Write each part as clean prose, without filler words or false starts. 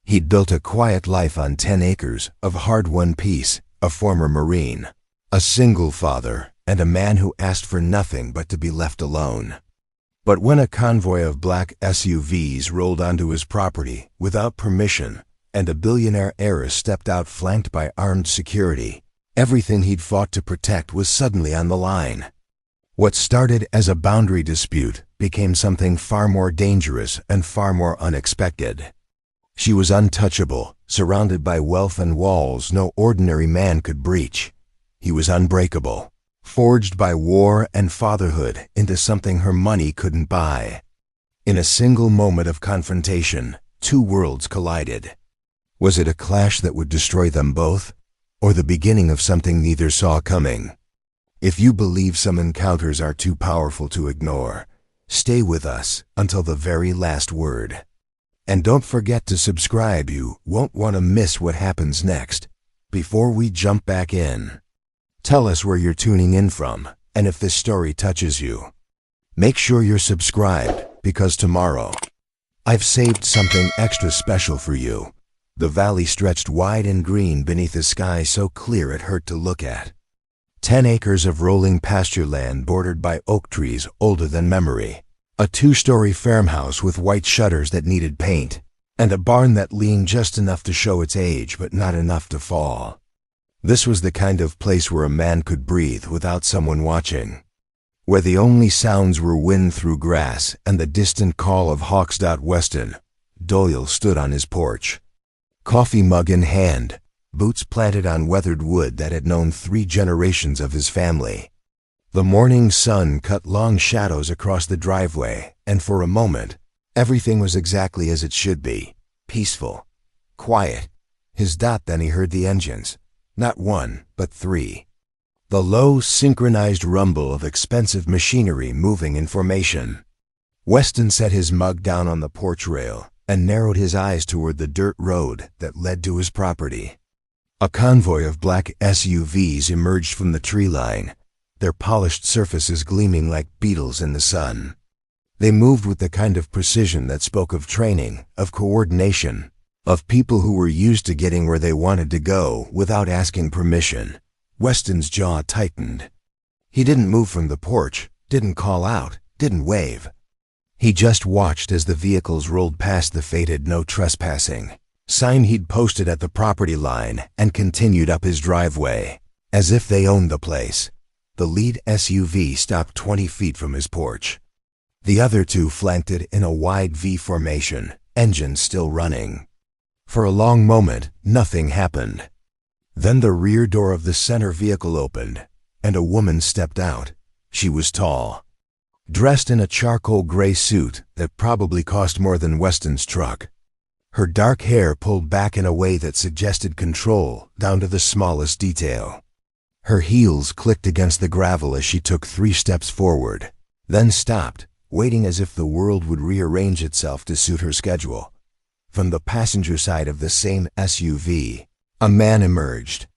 He'd built a quiet life on 10 acres of hard-won peace, a former Marine, a single father, and a man who asked for nothing but to be left alone. But when a convoy of black SUVs rolled onto his property without permission, and a billionaire heiress stepped out flanked by armed security, everything he'd fought to protect was suddenly on the line. What started as a boundary dispute became something far more dangerous and far more unexpected. She was untouchable, surrounded by wealth and walls no ordinary man could breach. He was unbreakable, forged by war and fatherhood into something her money couldn't buy. In a single moment of confrontation, two worlds collided. Was it a clash that would destroy them both, or the beginning of something neither saw coming? If you believe some encounters are too powerful to ignore, stay with us until the very last word. And don't forget to subscribe. You won't want to miss what happens next. Before we jump back in, tell us where you're tuning in from, and if this story touches you. Make sure you're subscribed, because tomorrow, I've saved something extra special for you. The valley stretched wide and green beneath a sky so clear it hurt to look at. 10 acres of rolling pasture land bordered by oak trees older than memory. A 2-story farmhouse with white shutters that needed paint, and a barn that leaned just enough to show its age but not enough to fall. This was the kind of place where a man could breathe without someone watching, where the only sounds were wind through grass and the distant call of hawks. Weston Doyle stood on his porch, coffee mug in hand, boots planted on weathered wood that had known 3 generations of his family. The morning sun cut long shadows across the driveway, and for a moment, everything was exactly as it should be, peaceful, quiet. Then he heard the engines, not 1, but 3. The low, synchronized rumble of expensive machinery moving in formation. Weston set his mug down on the porch rail and narrowed his eyes toward the dirt road that led to his property. A convoy of black SUVs emerged from the tree line, their polished surfaces gleaming like beetles in the sun. They moved with the kind of precision that spoke of training, of coordination, of people who were used to getting where they wanted to go without asking permission. Weston's jaw tightened. He didn't move from the porch, didn't call out, didn't wave. He just watched as the vehicles rolled past the faded "No Trespassing" sign he'd posted at the property line and continued up his driveway, as if they owned the place. The lead SUV stopped 20 feet from his porch. The other 2 flanked it in a wide V formation, engines still running. For a long moment, nothing happened. Then the rear door of the center vehicle opened, and a woman stepped out. She was tall, dressed in a charcoal gray suit that probably cost more than Weston's truck. Her dark hair pulled back in a way that suggested control down to the smallest detail. Her heels clicked against the gravel as she took 3 steps forward, then stopped, waiting as if the world would rearrange itself to suit her schedule. From the passenger side of the same SUV, a man emerged,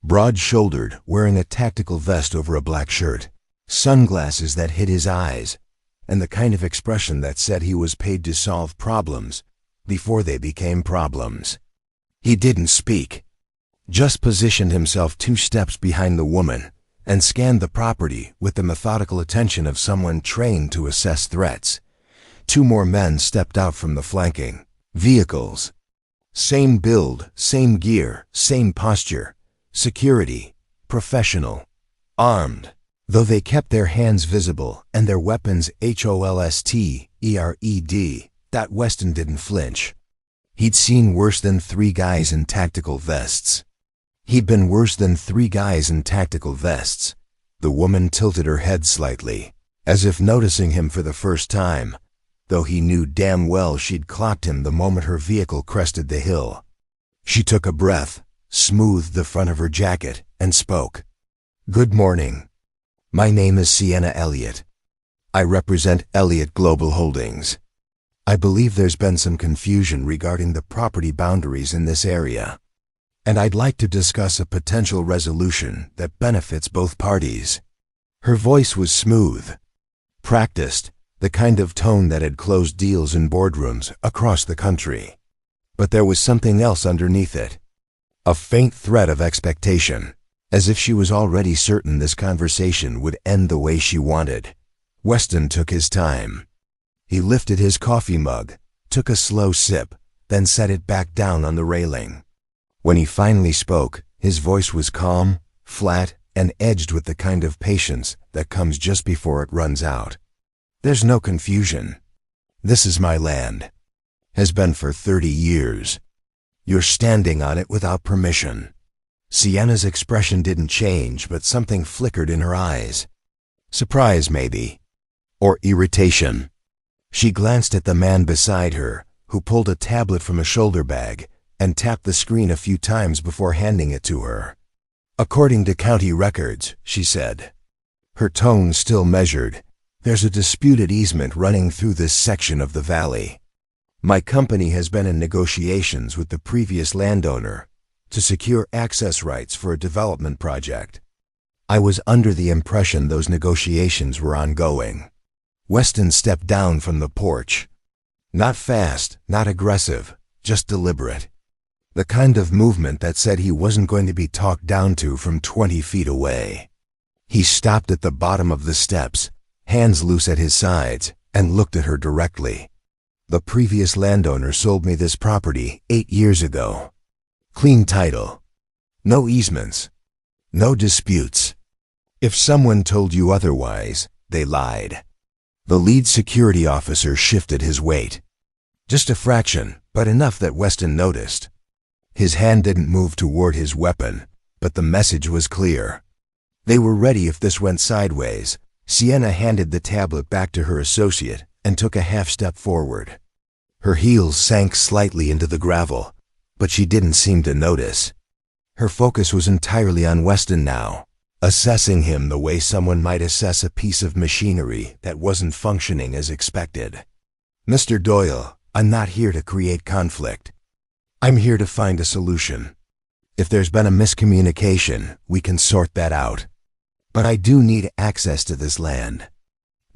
broad-shouldered, wearing a tactical vest over a black shirt, sunglasses that hid his eyes, and the kind of expression that said he was paid to solve problems before they became problems. He didn't speak, just positioned himself 2 steps behind the woman and scanned the property with the methodical attention of someone trained to assess threats. 2 more men stepped out from the flanking vehicles. Same build, same gear, same posture. Security, professional, armed, though they kept their hands visible and their weapons holstered. Weston didn't flinch. He'd seen worse than 3 guys in tactical vests. He'd been worse than 3 guys in tactical vests. The woman tilted her head slightly, as if noticing him for the first time, though he knew damn well she'd clocked him the moment her vehicle crested the hill. She took a breath, smoothed the front of her jacket, and spoke. "Good morning. My name is Sienna Elliott. I represent Elliott Global Holdings. I believe there's been some confusion regarding the property boundaries in this area, and I'd like to discuss a potential resolution that benefits both parties." Her voice was smooth, practiced, the kind of tone that had closed deals in boardrooms across the country. But there was something else underneath it. A faint thread of expectation, as if she was already certain this conversation would end the way she wanted. Weston took his time. He lifted his coffee mug, took a slow sip, then set it back down on the railing. When he finally spoke, his voice was calm, flat, and edged with the kind of patience that comes just before it runs out. There's no confusion. This is my land. Has been for 30 years. You're standing on it without permission. Sienna's expression didn't change, but something flickered in her eyes. Surprise, maybe. Or irritation. She glanced at the man beside her, who pulled a tablet from a shoulder bag and tapped the screen a few times before handing it to her. According to county records, she said. Her tone still measured. There's a disputed easement running through this section of the valley. My company has been in negotiations with the previous landowner to secure access rights for a development project. I was under the impression those negotiations were ongoing. Weston stepped down from the porch. Not fast, not aggressive, just deliberate. The kind of movement that said he wasn't going to be talked down to from 20 feet away. He stopped at the bottom of the steps, hands loose at his sides, and looked at her directly. The previous landowner sold me this property 8 years ago. Clean title. No easements. No disputes. If someone told you otherwise, they lied. The lead security officer shifted his weight. Just a fraction, but enough that Weston noticed. His hand didn't move toward his weapon, but the message was clear. They were ready if this went sideways. Sienna handed the tablet back to her associate and took a half step forward. Her heels sank slightly into the gravel, but she didn't seem to notice. Her focus was entirely on Weston now, assessing him the way someone might assess a piece of machinery that wasn't functioning as expected. Mr. Doyle, I'm not here to create conflict. I'm here to find a solution. If there's been a miscommunication, we can sort that out. But I do need access to this land.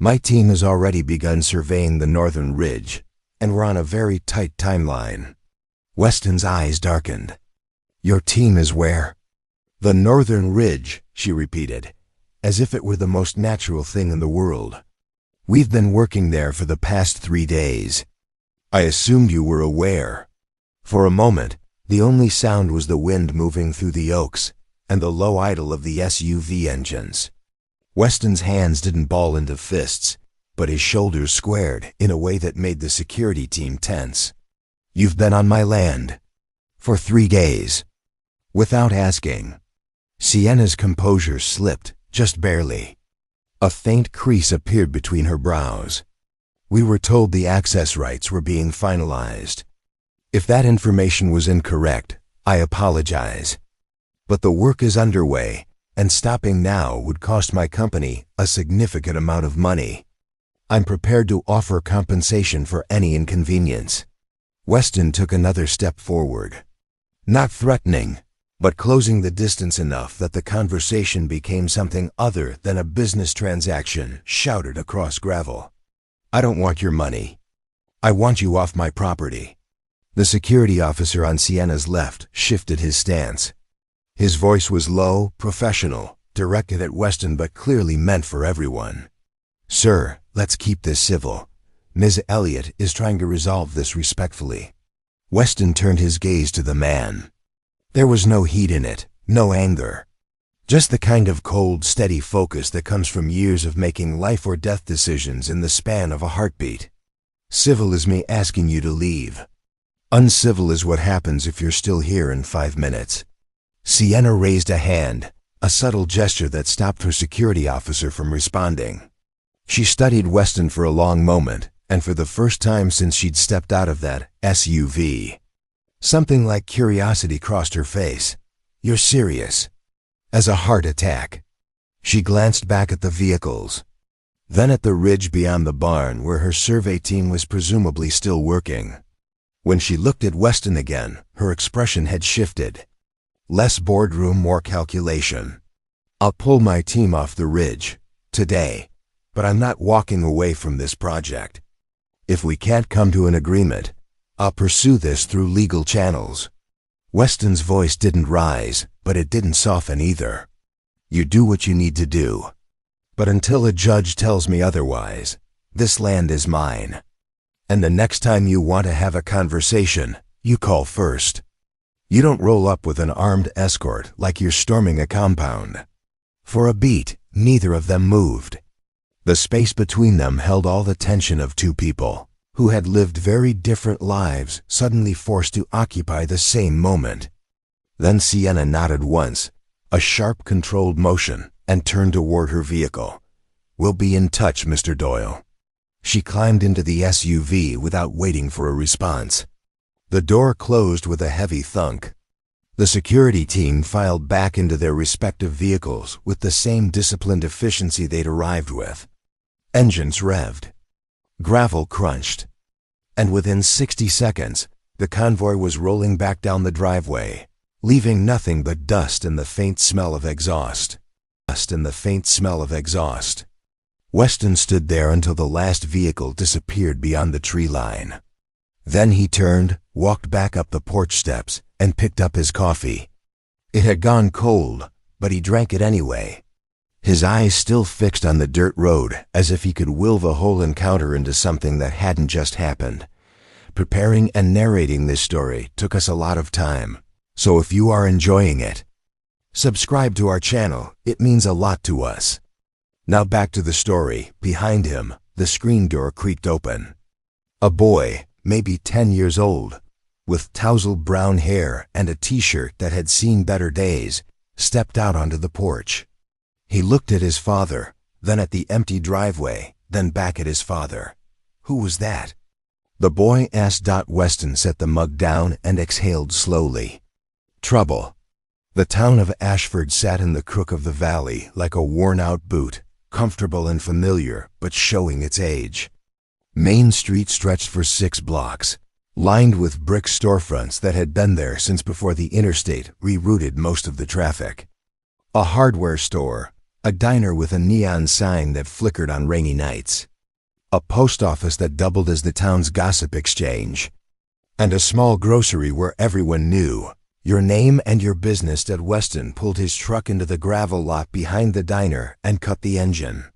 My team has already begun surveying the northern ridge, and we're on a very tight timeline. Weston's eyes darkened. Your team is where? The northern ridge, she repeated, as if it were the most natural thing in the world. We've been working there for the past 3 days. I assumed you were aware. For a moment, the only sound was the wind moving through the oaks and the low idle of the SUV engines. Weston's hands didn't ball into fists, but his shoulders squared in a way that made the security team tense. You've been on my land. For 3 days. Without asking. Sienna's composure slipped, just barely. A faint crease appeared between her brows. We were told the access rights were being finalized. If that information was incorrect, I apologize. But the work is underway, and stopping now would cost my company a significant amount of money. I'm prepared to offer compensation for any inconvenience. Weston took another step forward. Not threatening, but closing the distance enough that the conversation became something other than a business transaction shouted across gravel. I don't want your money. I want you off my property. The security officer on Sienna's left shifted his stance. His voice was low, professional, directed at Weston but clearly meant for everyone. Sir, let's keep this civil. Ms. Elliott is trying to resolve this respectfully. Weston turned his gaze to the man. There was no heat in it, no anger. Just the kind of cold, steady focus that comes from years of making life or death decisions in the span of a heartbeat. Civil is me asking you to leave. Uncivil is what happens if you're still here in 5 minutes. Sienna raised a hand, a subtle gesture that stopped her security officer from responding. She studied Weston for a long moment, and for the first time since she'd stepped out of that SUV. Something like curiosity crossed her face. You're serious? As a heart attack. She glanced back at the vehicles, then at the ridge beyond the barn where her survey team was presumably still working. When she looked at Weston again, her expression had shifted. Less boardroom, more calculation. I'll pull my team off the ridge, today, but I'm not walking away from this project. If we can't come to an agreement, I'll pursue this through legal channels. Weston's voice didn't rise, but it didn't soften either. You do what you need to do. But until a judge tells me otherwise, this land is mine. And the next time you want to have a conversation, you call first. You don't roll up with an armed escort like you're storming a compound. For a beat, neither of them moved. The space between them held all the tension of two people who had lived very different lives suddenly forced to occupy the same moment. Then Sienna nodded once, a sharp controlled motion, and turned toward her vehicle. We'll be in touch, Mr. Doyle. She climbed into the SUV without waiting for a response. The door closed with a heavy thunk. The security team filed back into their respective vehicles with the same disciplined efficiency they'd arrived with. Engines revved. Gravel crunched. And within 60 seconds, the convoy was rolling back down the driveway, leaving nothing but dust and the faint smell of exhaust. Weston stood there until the last vehicle disappeared beyond the tree line. Then he turned, walked back up the porch steps, and picked up his coffee. It had gone cold, but he drank it anyway. His eyes still fixed on the dirt road, as if he could will the whole encounter into something that hadn't just happened. Preparing and narrating this story took us a lot of time, so if you are enjoying it, subscribe to our channel. It means a lot to us. Now back to the story. Behind him, the screen door creaked open. A boy, maybe 10 years old, with tousled brown hair and a t-shirt that had seen better days, stepped out onto the porch. He looked at his father, then at the empty driveway, then back at his father. Who was that? The boy asked. Weston set the mug down and exhaled slowly. Trouble. The town of Ashford sat in the crook of the valley like a worn-out boot, comfortable and familiar, but showing its age. Main Street stretched for 6 blocks, lined with brick storefronts that had been there since before the interstate rerouted most of the traffic. A hardware store, a diner with a neon sign that flickered on rainy nights, a post office that doubled as the town's gossip exchange, and a small grocery where everyone knew your name and your business. Weston pulled his truck into the gravel lot behind the diner and cut the engine.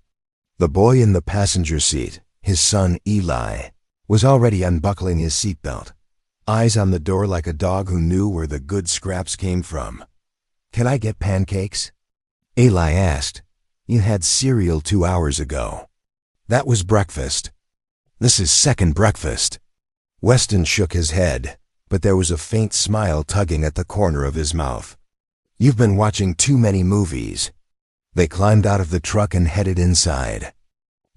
The boy in the passenger seat, his son Eli, was already unbuckling his seatbelt, eyes on the door like a dog who knew where the good scraps came from. Can I get pancakes? Eli asked. You had cereal 2 hours ago. That was breakfast. This is second breakfast. Weston shook his head, but there was a faint smile tugging at the corner of his mouth. You've been watching too many movies. They climbed out of the truck and headed inside.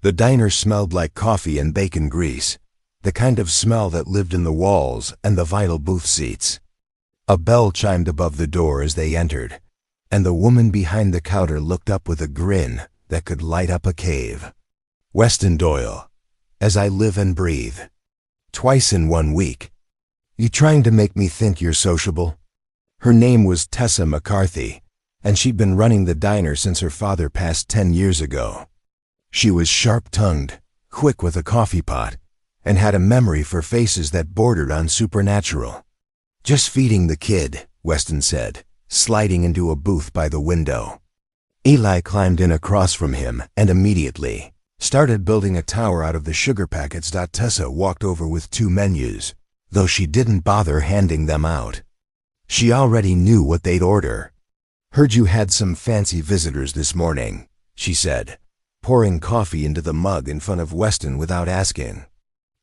The diner smelled like coffee and bacon grease, the kind of smell that lived in the walls and the vinyl booth seats. A bell chimed above the door as they entered, and the woman behind the counter looked up with a grin that could light up a cave. Weston Doyle, as I live and breathe. Twice in 1 week. You trying to make me think you're sociable? Her name was Tessa McCarthy, and she'd been running the diner since her father passed 10 years ago. She was sharp-tongued, quick with a coffee pot, and had a memory for faces that bordered on supernatural. Just feeding the kid, Weston said, sliding into a booth by the window. Eli climbed in across from him and immediately started building a tower out of the sugar packets. Tessa walked over with 2 menus, though she didn't bother handing them out. She already knew what they'd order. Heard you had some fancy visitors this morning, she said, pouring coffee into the mug in front of Weston without asking.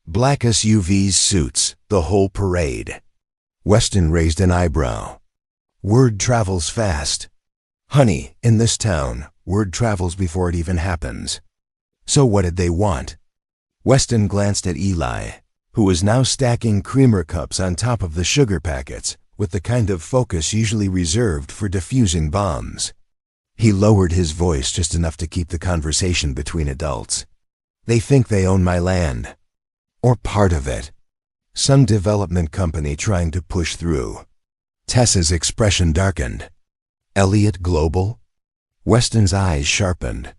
Black SUVs, suits, the whole parade. Weston raised an eyebrow. Word travels fast. Honey, in this town, word travels before it even happens. So what did they want? Weston glanced at Eli, who was now stacking creamer cups on top of the sugar packets with the kind of focus usually reserved for diffusing bombs. He lowered his voice just enough to keep the conversation between adults. They think they own my land. Or part of it. Some development company trying to push through. Tessa's expression darkened. Elliott Global? Weston's eyes sharpened.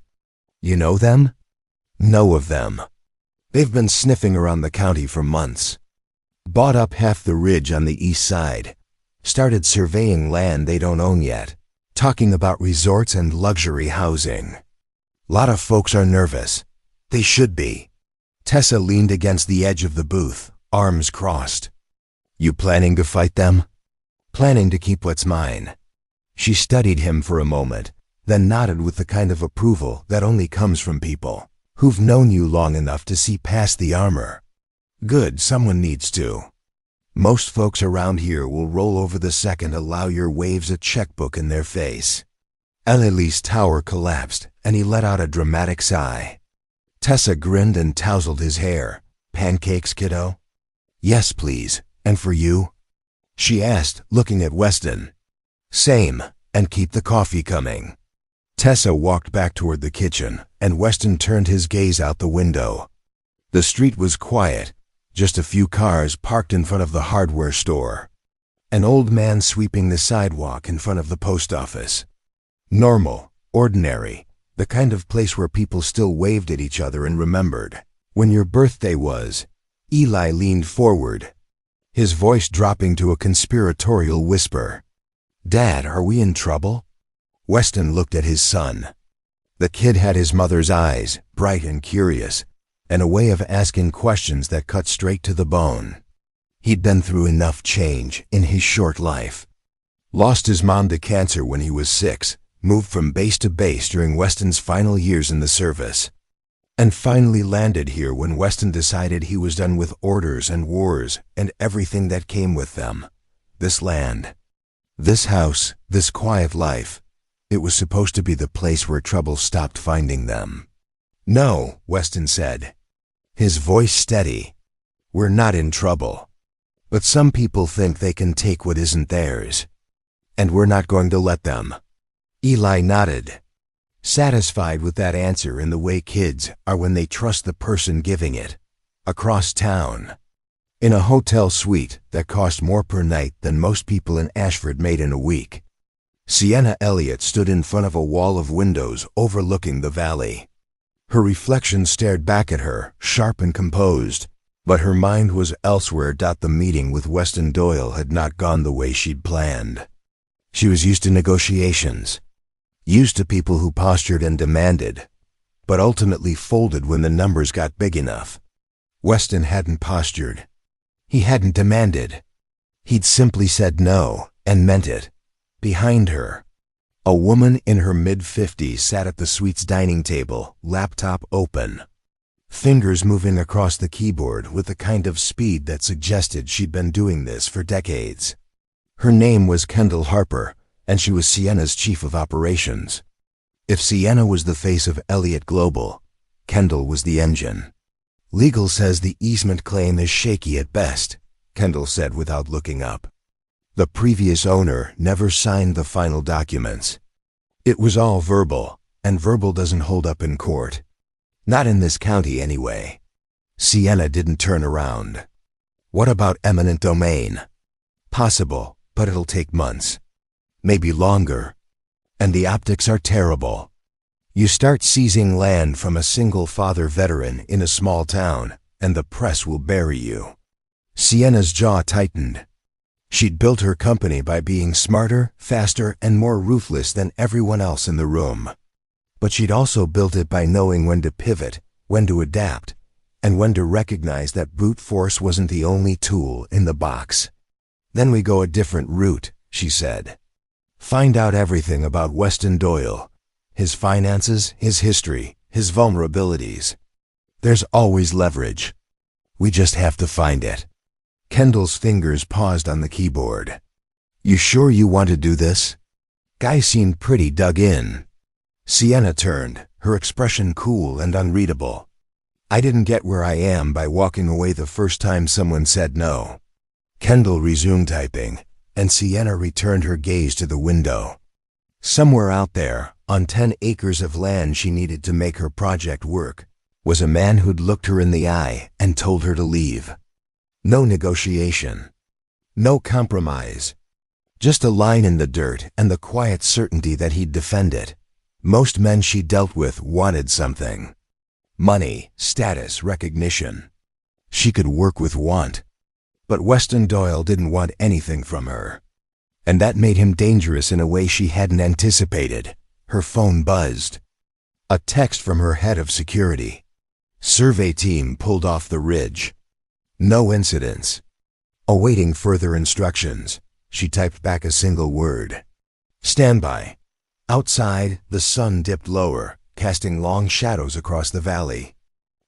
You know them? Know of them. They've been sniffing around the county for months. Bought up half the ridge on the east side. Started surveying land they don't own yet. Talking about resorts and luxury housing. Lot of folks are nervous. They should be. Tessa leaned against the edge of the booth, arms crossed. You planning to fight them? Planning to keep what's mine. She studied him for a moment, then nodded with the kind of approval that only comes from people who've known you long enough to see past the armor. Good, someone needs to. Most folks around here will roll over the second a lawyer waves a checkbook in their face. Ellilee's tower collapsed, and he let out a dramatic sigh. Tessa grinned and tousled his hair. Pancakes, kiddo? Yes, please. And for you? She asked, looking at Weston. Same, and keep the coffee coming. Tessa walked back toward the kitchen, and Weston turned his gaze out the window. The street was quiet, just a few cars parked in front of the hardware store. An old man sweeping the sidewalk in front of the post office. Normal, ordinary, the kind of place where people still waved at each other and remembered when your birthday was. Eli leaned forward, his voice dropping to a conspiratorial whisper. Dad, are we in trouble? Weston looked at his son. The kid had his mother's eyes, bright and curious, and a way of asking questions that cut straight to the bone. He'd been through enough change in his short life. Lost his mom to cancer when he was 6, moved from base to base during Weston's final years in the service, and finally landed here when Weston decided he was done with orders and wars and everything that came with them. This land, this house, this quiet life, it was supposed to be the place where trouble stopped finding them. No, Weston said, his voice steady. We're not in trouble. But some people think they can take what isn't theirs. And we're not going to let them. Eli nodded, satisfied with that answer in the way kids are when they trust the person giving it. Across town, in a hotel suite that cost more per night than most people in Ashford made in a week, Sienna Elliott stood in front of a wall of windows overlooking the valley. Her reflection stared back at her, sharp and composed, but her mind was elsewhere. The meeting with Weston Doyle had not gone the way she'd planned. She was used to negotiations, used to people who postured and demanded, but ultimately folded when the numbers got big enough. Weston hadn't postured. He hadn't demanded. He'd simply said no, and meant it. Behind her, a woman in her mid-50s sat at the suite's dining table, laptop open, fingers moving across the keyboard with the kind of speed that suggested she'd been doing this for decades. Her name was Kendall Harper, and she was Sienna's chief of operations. If Sienna was the face of Elliott Global, Kendall was the engine. Legal says the easement claim is shaky at best, Kendall said without looking up. The previous owner never signed the final documents. It was all verbal, and verbal doesn't hold up in court. Not in this county anyway. Sienna didn't turn around. What about eminent domain? Possible, but it'll take months. Maybe longer. And the optics are terrible. You start seizing land from a single-father veteran in a small town, and the press will bury you. Sienna's jaw tightened. She'd built her company by being smarter, faster, and more ruthless than everyone else in the room. But she'd also built it by knowing when to pivot, when to adapt, and when to recognize that brute force wasn't the only tool in the box. Then we go a different route, she said. Find out everything about Weston Doyle, his finances, his history, his vulnerabilities. There's always leverage. We just have to find it. Kendall's fingers paused on the keyboard. You sure you want to do this? Guy seemed pretty dug in. Sienna turned, her expression cool and unreadable. I didn't get where I am by walking away the first time someone said no. Kendall resumed typing, and Sienna returned her gaze to the window. Somewhere out there, on 10 acres of land she needed to make her project work, was a man who'd looked her in the eye and told her to leave. No negotiation. No compromise. Just a line in the dirt and the quiet certainty that he'd defend it. Most men she dealt with wanted something. Money, status, recognition. She could work with want. But Weston Doyle didn't want anything from her. And that made him dangerous in a way she hadn't anticipated. Her phone buzzed. A text from her head of security. Survey team pulled off the ridge. No incidents. Awaiting further instructions, she typed back a single word. Standby. Outside, the sun dipped lower, casting long shadows across the valley.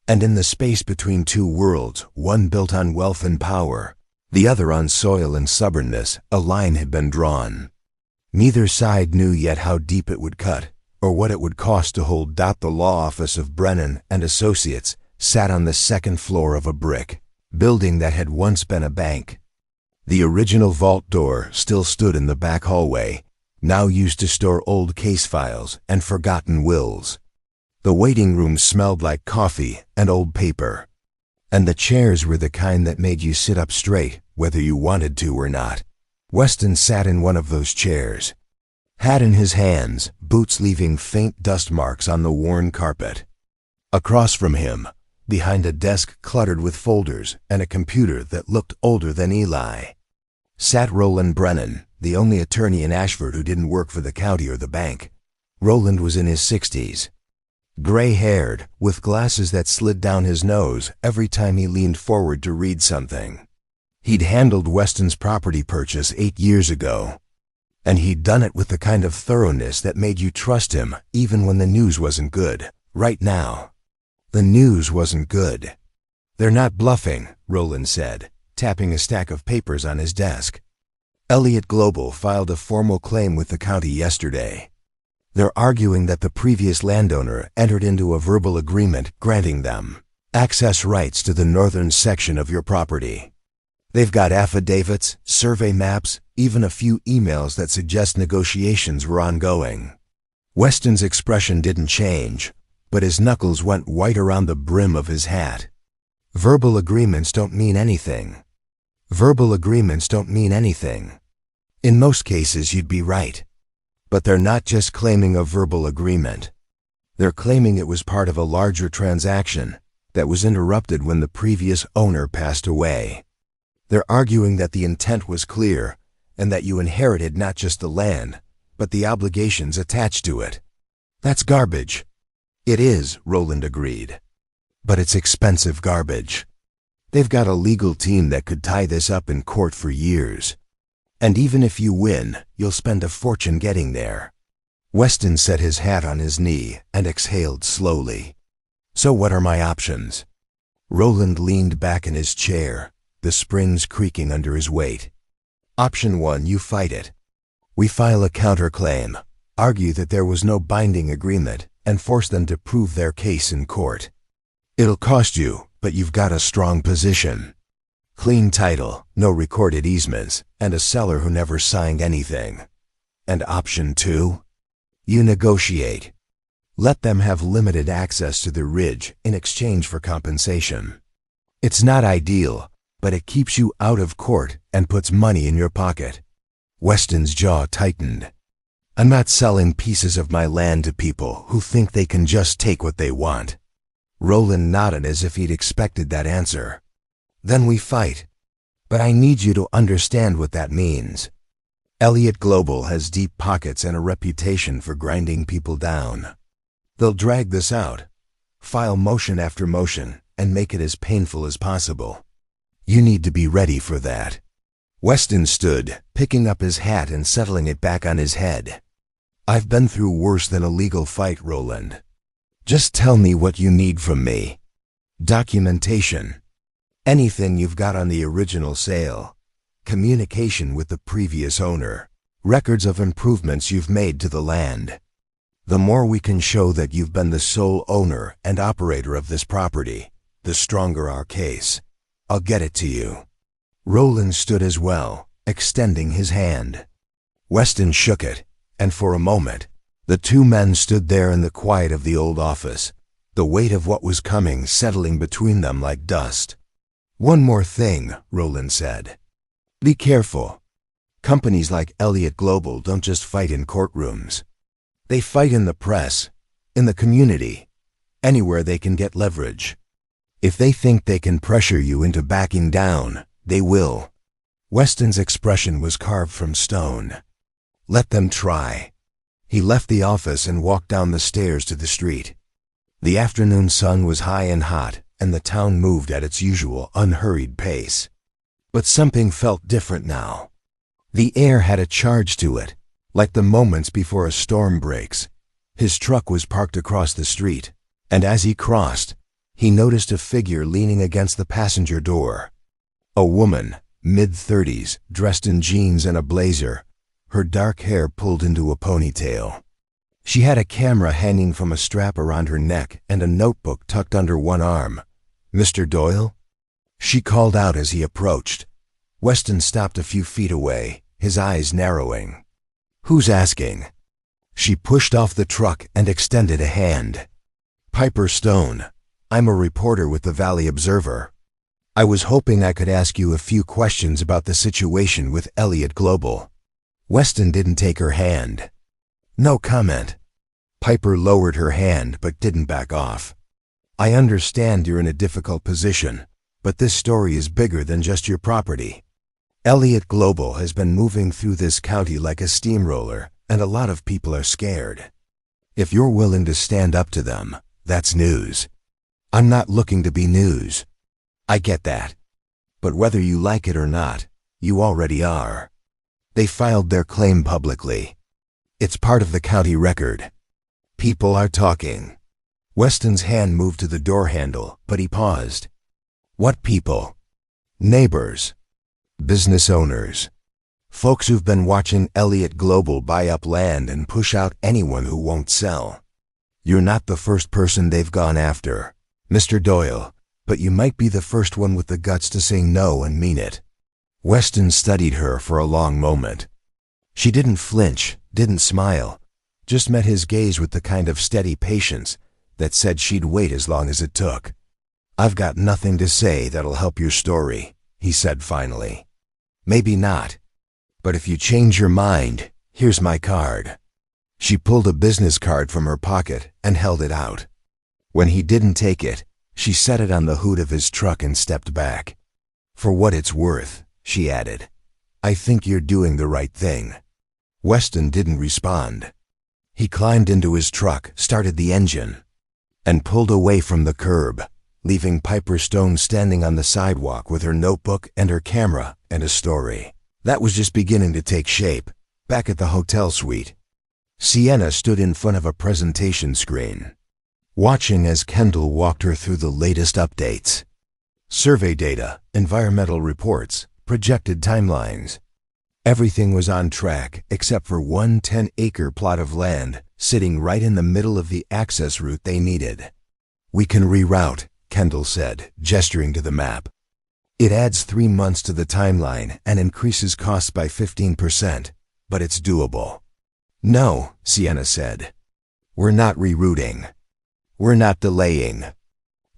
And in the space between two worlds, one built on wealth and power, the other on soil and stubbornness, a line had been drawn. Neither side knew yet how deep it would cut, or what it would cost to hold. The law office of Brennan and Associates sat on the second floor of a brick building that had once been a bank. The original vault door still stood in the back hallway, now used to store old case files and forgotten wills. The waiting room smelled like coffee and old paper. And the chairs were the kind that made you sit up straight, whether you wanted to or not. Weston sat in one of those chairs. Hat in his hands, boots leaving faint dust marks on the worn carpet. Across from him, behind a desk cluttered with folders and a computer that looked older than Eli, sat Roland Brennan, the only attorney in Ashford who didn't work for the county or the bank. Roland was in his 60s. Gray-haired, with glasses that slid down his nose every time he leaned forward to read something. He'd handled Weston's property purchase 8 years ago. And he'd done it with the kind of thoroughness that made you trust him even when the news wasn't good. Right now, the news wasn't good. They're not bluffing, Roland said, tapping a stack of papers on his desk. Elliott Global filed a formal claim with the county yesterday. They're arguing that the previous landowner entered into a verbal agreement granting them access rights to the northern section of your property. They've got affidavits, survey maps, even a few emails that suggest negotiations were ongoing. Weston's expression didn't change, but his knuckles went white around the brim of his hat. Verbal agreements don't mean anything. Verbal agreements don't mean anything. In most cases, you'd be right. But they're not just claiming a verbal agreement. They're claiming it was part of a larger transaction that was interrupted when the previous owner passed away. They're arguing that the intent was clear and that you inherited not just the land, but the obligations attached to it. That's garbage. It is, Roland agreed. But it's expensive garbage. They've got a legal team that could tie this up in court for years. And even if you win, you'll spend a fortune getting there. Weston set his hat on his knee and exhaled slowly. So what are my options? Roland leaned back in his chair, the springs creaking under his weight. Option 1, you fight it. We file a counterclaim, argue that there was no binding agreement, and force them to prove their case in court. It'll cost you, but you've got a strong position. Clean title, no recorded easements, and a seller who never signed anything. And option 2? You negotiate. Let them have limited access to the ridge in exchange for compensation. It's not ideal, but it keeps you out of court and puts money in your pocket. Weston's jaw tightened. I'm not selling pieces of my land to people who think they can just take what they want. Roland nodded as if he'd expected that answer. Then we fight. But I need you to understand what that means. Elliott Global has deep pockets and a reputation for grinding people down. They'll drag this out, file motion after motion, and make it as painful as possible. You need to be ready for that. Weston stood, picking up his hat and settling it back on his head. I've been through worse than a legal fight, Roland. Just tell me what you need from me. Documentation. Anything you've got on the original sale. Communication with the previous owner. Records of improvements you've made to the land. The more we can show that you've been the sole owner and operator of this property, the stronger our case. I'll get it to you. Roland stood as well, extending his hand. Weston shook it, and for a moment, the two men stood there in the quiet of the old office, the weight of what was coming settling between them like dust. One more thing, Roland said. Be careful. Companies like Elliott Global don't just fight in courtrooms. They fight in the press, in the community, anywhere they can get leverage. If they think they can pressure you into backing down, They will. Weston's expression was carved from stone. Let them try. He left the office and walked down the stairs to the street. The afternoon sun was high and hot, and the town moved at its usual unhurried pace. But something felt different now. The air had a charge to it, like the moments before a storm breaks. His truck was parked across the street, and as he crossed, he noticed a figure leaning against the passenger door. A woman, mid-30s, dressed in jeans and a blazer, her dark hair pulled into a ponytail. She had a camera hanging from a strap around her neck and a notebook tucked under one arm. "Mr. Doyle?" She called out as he approached. Weston stopped a few feet away, his eyes narrowing. "Who's asking?" She pushed off the truck and extended a hand. "Piper Stone. I'm a reporter with the Valley Observer. I was hoping I could ask you a few questions about the situation with Elliott Global." Weston didn't take her hand. "No comment." Piper lowered her hand but didn't back off. "I understand you're in a difficult position, but this story is bigger than just your property. Elliott Global has been moving through this county like a steamroller, and a lot of people are scared. If you're willing to stand up to them, that's news. I'm not looking to be news. I get that. But whether you like it or not, you already are. They filed their claim publicly. It's part of the county record. People are talking." Weston's hand moved to the door handle, but he paused. "What people?" "Neighbors. Business owners. Folks who've been watching Elliott Global buy up land and push out anyone who won't sell. You're not the first person they've gone after, Mr. Doyle, but you might be the first one with the guts to say no and mean it." Weston studied her for a long moment. She didn't flinch, didn't smile, just met his gaze with the kind of steady patience that said she'd wait as long as it took. "I've got nothing to say that'll help your story," he said finally. "Maybe not. But if you change your mind, here's my card." She pulled a business card from her pocket and held it out. When he didn't take it, she set it on the hood of his truck and stepped back. "For what it's worth," she added, "I think you're doing the right thing." Weston didn't respond. He climbed into his truck, started the engine, and pulled away from the curb, leaving Piper Stone standing on the sidewalk with her notebook and her camera and a story that was just beginning to take shape. Back at the hotel suite, Sienna stood in front of a presentation screen, watching as Kendall walked her through the latest updates. Survey data, environmental reports, projected timelines. Everything was on track except for one 10-acre plot of land sitting right in the middle of the access route they needed. "We can reroute," Kendall said, gesturing to the map. "It adds 3 months to the timeline and increases costs by 15%, but it's doable." "No," Sienna said. "We're not rerouting. We're not delaying.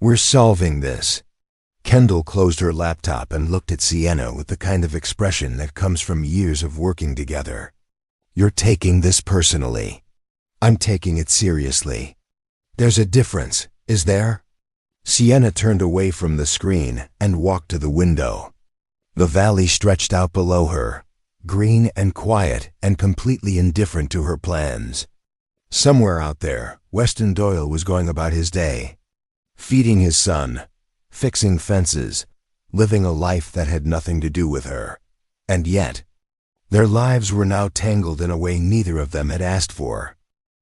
We're solving this." Kendall closed her laptop and looked at Sienna with the kind of expression that comes from years of working together. "You're taking this personally. I'm taking it seriously. There's a difference, is there?" Sienna turned away from the screen and walked to the window. The valley stretched out below her, green and quiet and completely indifferent to her plans. Somewhere out there, Weston Doyle was going about his day, feeding his son, fixing fences, living a life that had nothing to do with her. And yet, their lives were now tangled in a way neither of them had asked for.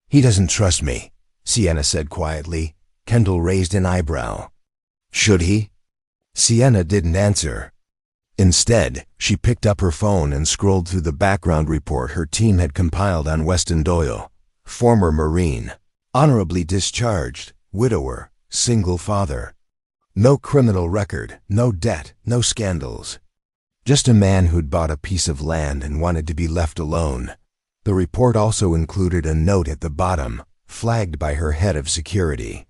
"He doesn't trust me," Sienna said quietly. Kendall raised an eyebrow. "Should he?" Sienna didn't answer. Instead, she picked up her phone and scrolled through the background report her team had compiled on Weston Doyle, former Marine, honorably discharged, widower, single father. No criminal record, no debt, no scandals. Just a man who'd bought a piece of land and wanted to be left alone. The report also included a note at the bottom, flagged by her head of security.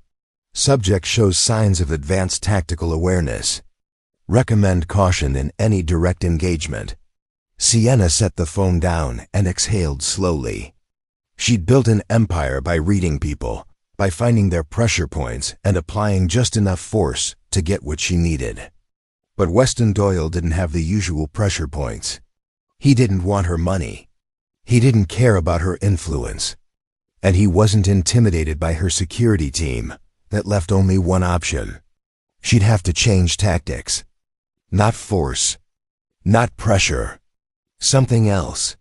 Subject shows signs of advanced tactical awareness. Recommend caution in any direct engagement. Sienna set the phone down and exhaled slowly. She'd built an empire by reading people, by finding their pressure points and applying just enough force to get what she needed. But Weston Doyle didn't have the usual pressure points. He didn't want her money. He didn't care about her influence. And he wasn't intimidated by her security team that left only one option. She'd have to change tactics. Not force. Not pressure. Something else.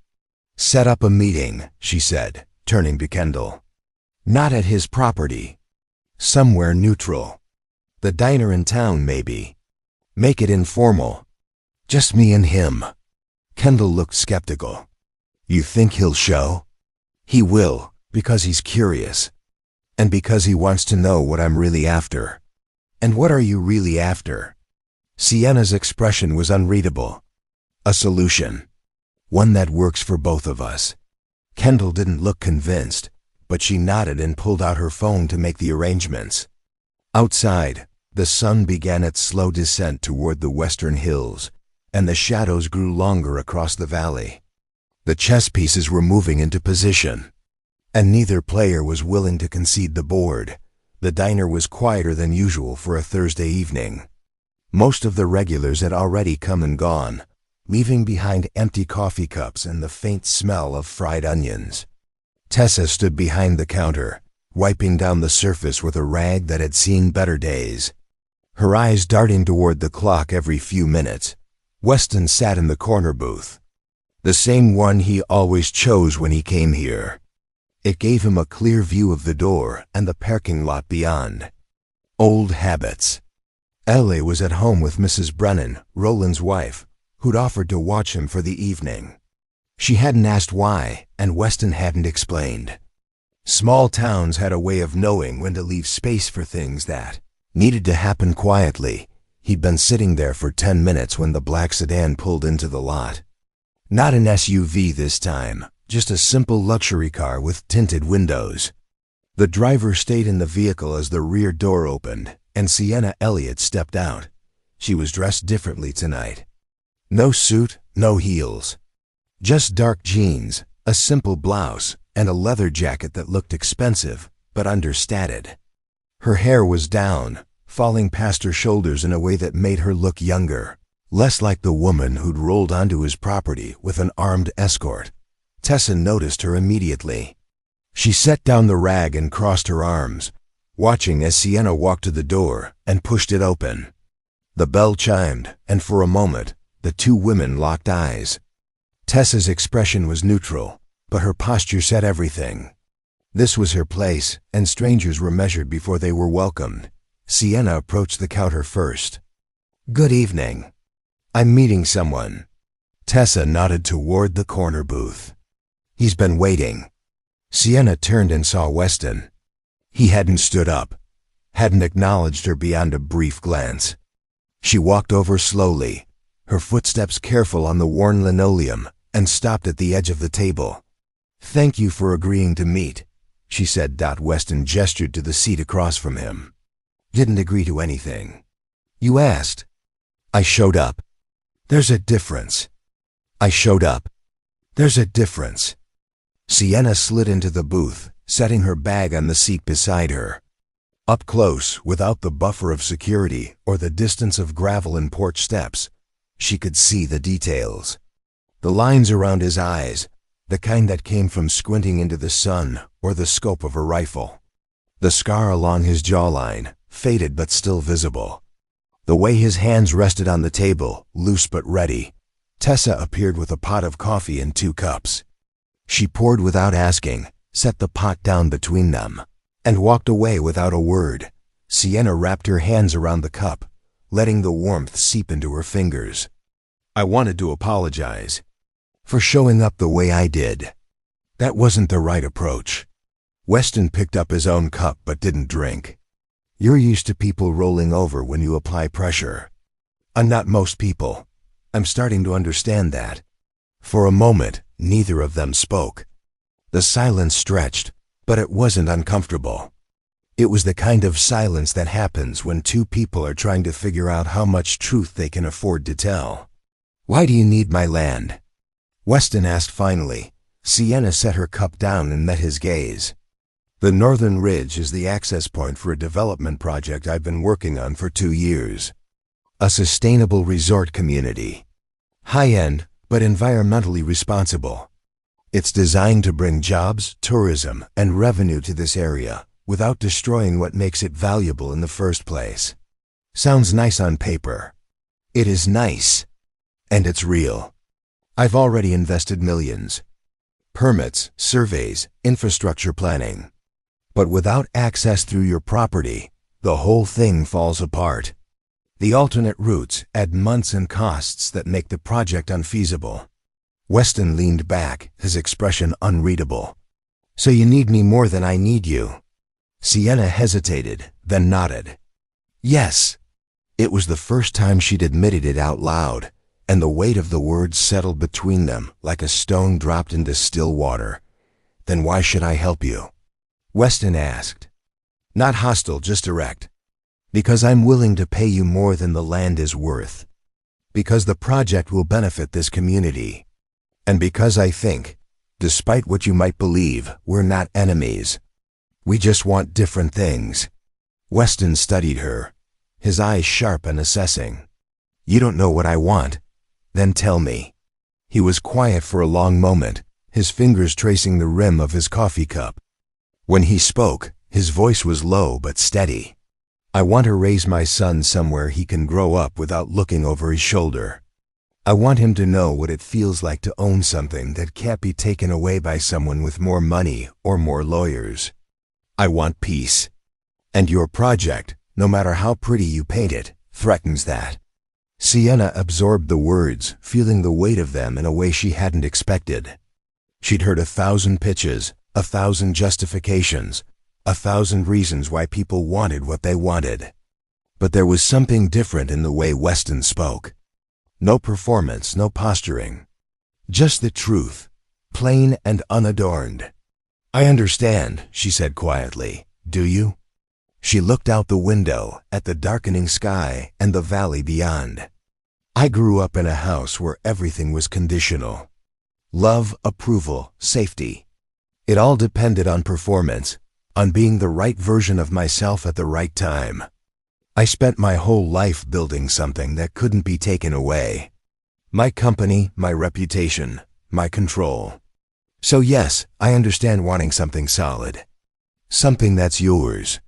Set up a meeting, she said, turning to Kendall. Not at his property. Somewhere neutral. The diner in town, maybe. Make it informal. Just me and him. Kendall looked skeptical. You think he'll show? He will, because he's curious. And because he wants to know what I'm really after. And what are you really after? Sienna's expression was unreadable. A solution. One that works for both of us. Kendall didn't look convinced, but she nodded and pulled out her phone to make the arrangements. Outside, the sun began its slow descent toward the western hills, and the shadows grew longer across the valley. The chess pieces were moving into position, and neither player was willing to concede the board. The diner was quieter than usual for a Thursday evening. Most of the regulars had already come and gone, leaving behind empty coffee cups and the faint smell of fried onions. Tessa stood behind the counter, wiping down the surface with a rag that had seen better days. Her eyes darting toward the clock every few minutes. Weston sat in the corner booth. The same one he always chose when he came here. It gave him a clear view of the door and the parking lot beyond. Old habits. Ellie was at home with Mrs. Brennan, Roland's wife, who'd offered to watch him for the evening. She hadn't asked why, and Weston hadn't explained. Small towns had a way of knowing when to leave space for things that needed to happen quietly. He'd been sitting there for 10 minutes when the black sedan pulled into the lot. Not an SUV this time, just a simple luxury car with tinted windows. The driver stayed in the vehicle as the rear door opened, and Sienna Elliott stepped out. She was dressed differently tonight. No suit, no heels. Just dark jeans, a simple blouse, and a leather jacket that looked expensive, but understated. Her hair was down, falling past her shoulders in a way that made her look younger, less like the woman who'd rolled onto his property with an armed escort. Tessa noticed her immediately. She set down the rag and crossed her arms, watching as Sienna walked to the door and pushed it open. The bell chimed, and for a moment, the two women locked eyes. Tessa's expression was neutral, but her posture said everything. This was her place, and strangers were measured before they were welcomed. Sienna approached the counter first. Good evening. I'm meeting someone. Tessa nodded toward the corner booth. He's been waiting. Sienna turned and saw Weston. He hadn't stood up, hadn't acknowledged her beyond a brief glance. She walked over slowly, her footsteps careful on the worn linoleum, and stopped at the edge of the table. Thank you for agreeing to meet, she said. Weston gestured to the seat across from him. Didn't agree to anything. You asked. I showed up. There's a difference. I showed up. There's a difference. Sienna slid into the booth, setting her bag on the seat beside her. Up close, without the buffer of security or the distance of gravel and porch steps, she could see the details. The lines around his eyes, the kind that came from squinting into the sun or the scope of a rifle. The scar along his jawline, faded but still visible. The way his hands rested on the table, loose but ready. Tessa appeared with a pot of coffee and 2 cups. She poured without asking, set the pot down between them, and walked away without a word. Sienna wrapped her hands around the cup, letting the warmth seep into her fingers. I wanted to apologize for showing up the way I did. That wasn't the right approach. Weston picked up his own cup but didn't drink. You're used to people rolling over when you apply pressure. I'm not most people. I'm starting to understand that. For a moment, neither of them spoke. The silence stretched, but it wasn't uncomfortable. It was the kind of silence that happens when two people are trying to figure out how much truth they can afford to tell. Why do you need my land? Weston asked finally. Sienna set her cup down and met his gaze. The Northern Ridge is the access point for a development project I've been working on for 2 years. A sustainable resort community. High-end, but environmentally responsible. It's designed to bring jobs, tourism, and revenue to this area without destroying what makes it valuable in the first place. Sounds nice on paper. It is nice. And it's real. I've already invested millions. Permits, surveys, infrastructure planning. But without access through your property, the whole thing falls apart. The alternate routes add months and costs that make the project unfeasible. Weston leaned back, his expression unreadable. So you need me more than I need you? Sienna hesitated, then nodded. Yes. It was the first time she'd admitted it out loud, and the weight of the words settled between them like a stone dropped into still water. Then why should I help you? Weston asked. Not hostile, just direct. Because I'm willing to pay you more than the land is worth. Because the project will benefit this community. And because I think, despite what you might believe, we're not enemies. We just want different things. Weston studied her, his eyes sharp and assessing. You don't know what I want? Then tell me. He was quiet for a long moment, his fingers tracing the rim of his coffee cup. When he spoke, his voice was low but steady. I want to raise my son somewhere he can grow up without looking over his shoulder. I want him to know what it feels like to own something that can't be taken away by someone with more money or more lawyers. I want peace. And your project, no matter how pretty you paint it, threatens that. Sienna absorbed the words, feeling the weight of them in a way she hadn't expected. She'd heard 1,000 pitches, 1,000 justifications, 1,000 reasons why people wanted what they wanted. But there was something different in the way Weston spoke. No performance, no posturing. Just the truth, plain and unadorned. I understand, she said quietly. Do you? She looked out the window at the darkening sky and the valley beyond. I grew up in a house where everything was conditional. Love, approval, safety. It all depended on performance, on being the right version of myself at the right time. I spent my whole life building something that couldn't be taken away. My company, my reputation, my control. So yes, I understand wanting something solid. Something that's yours.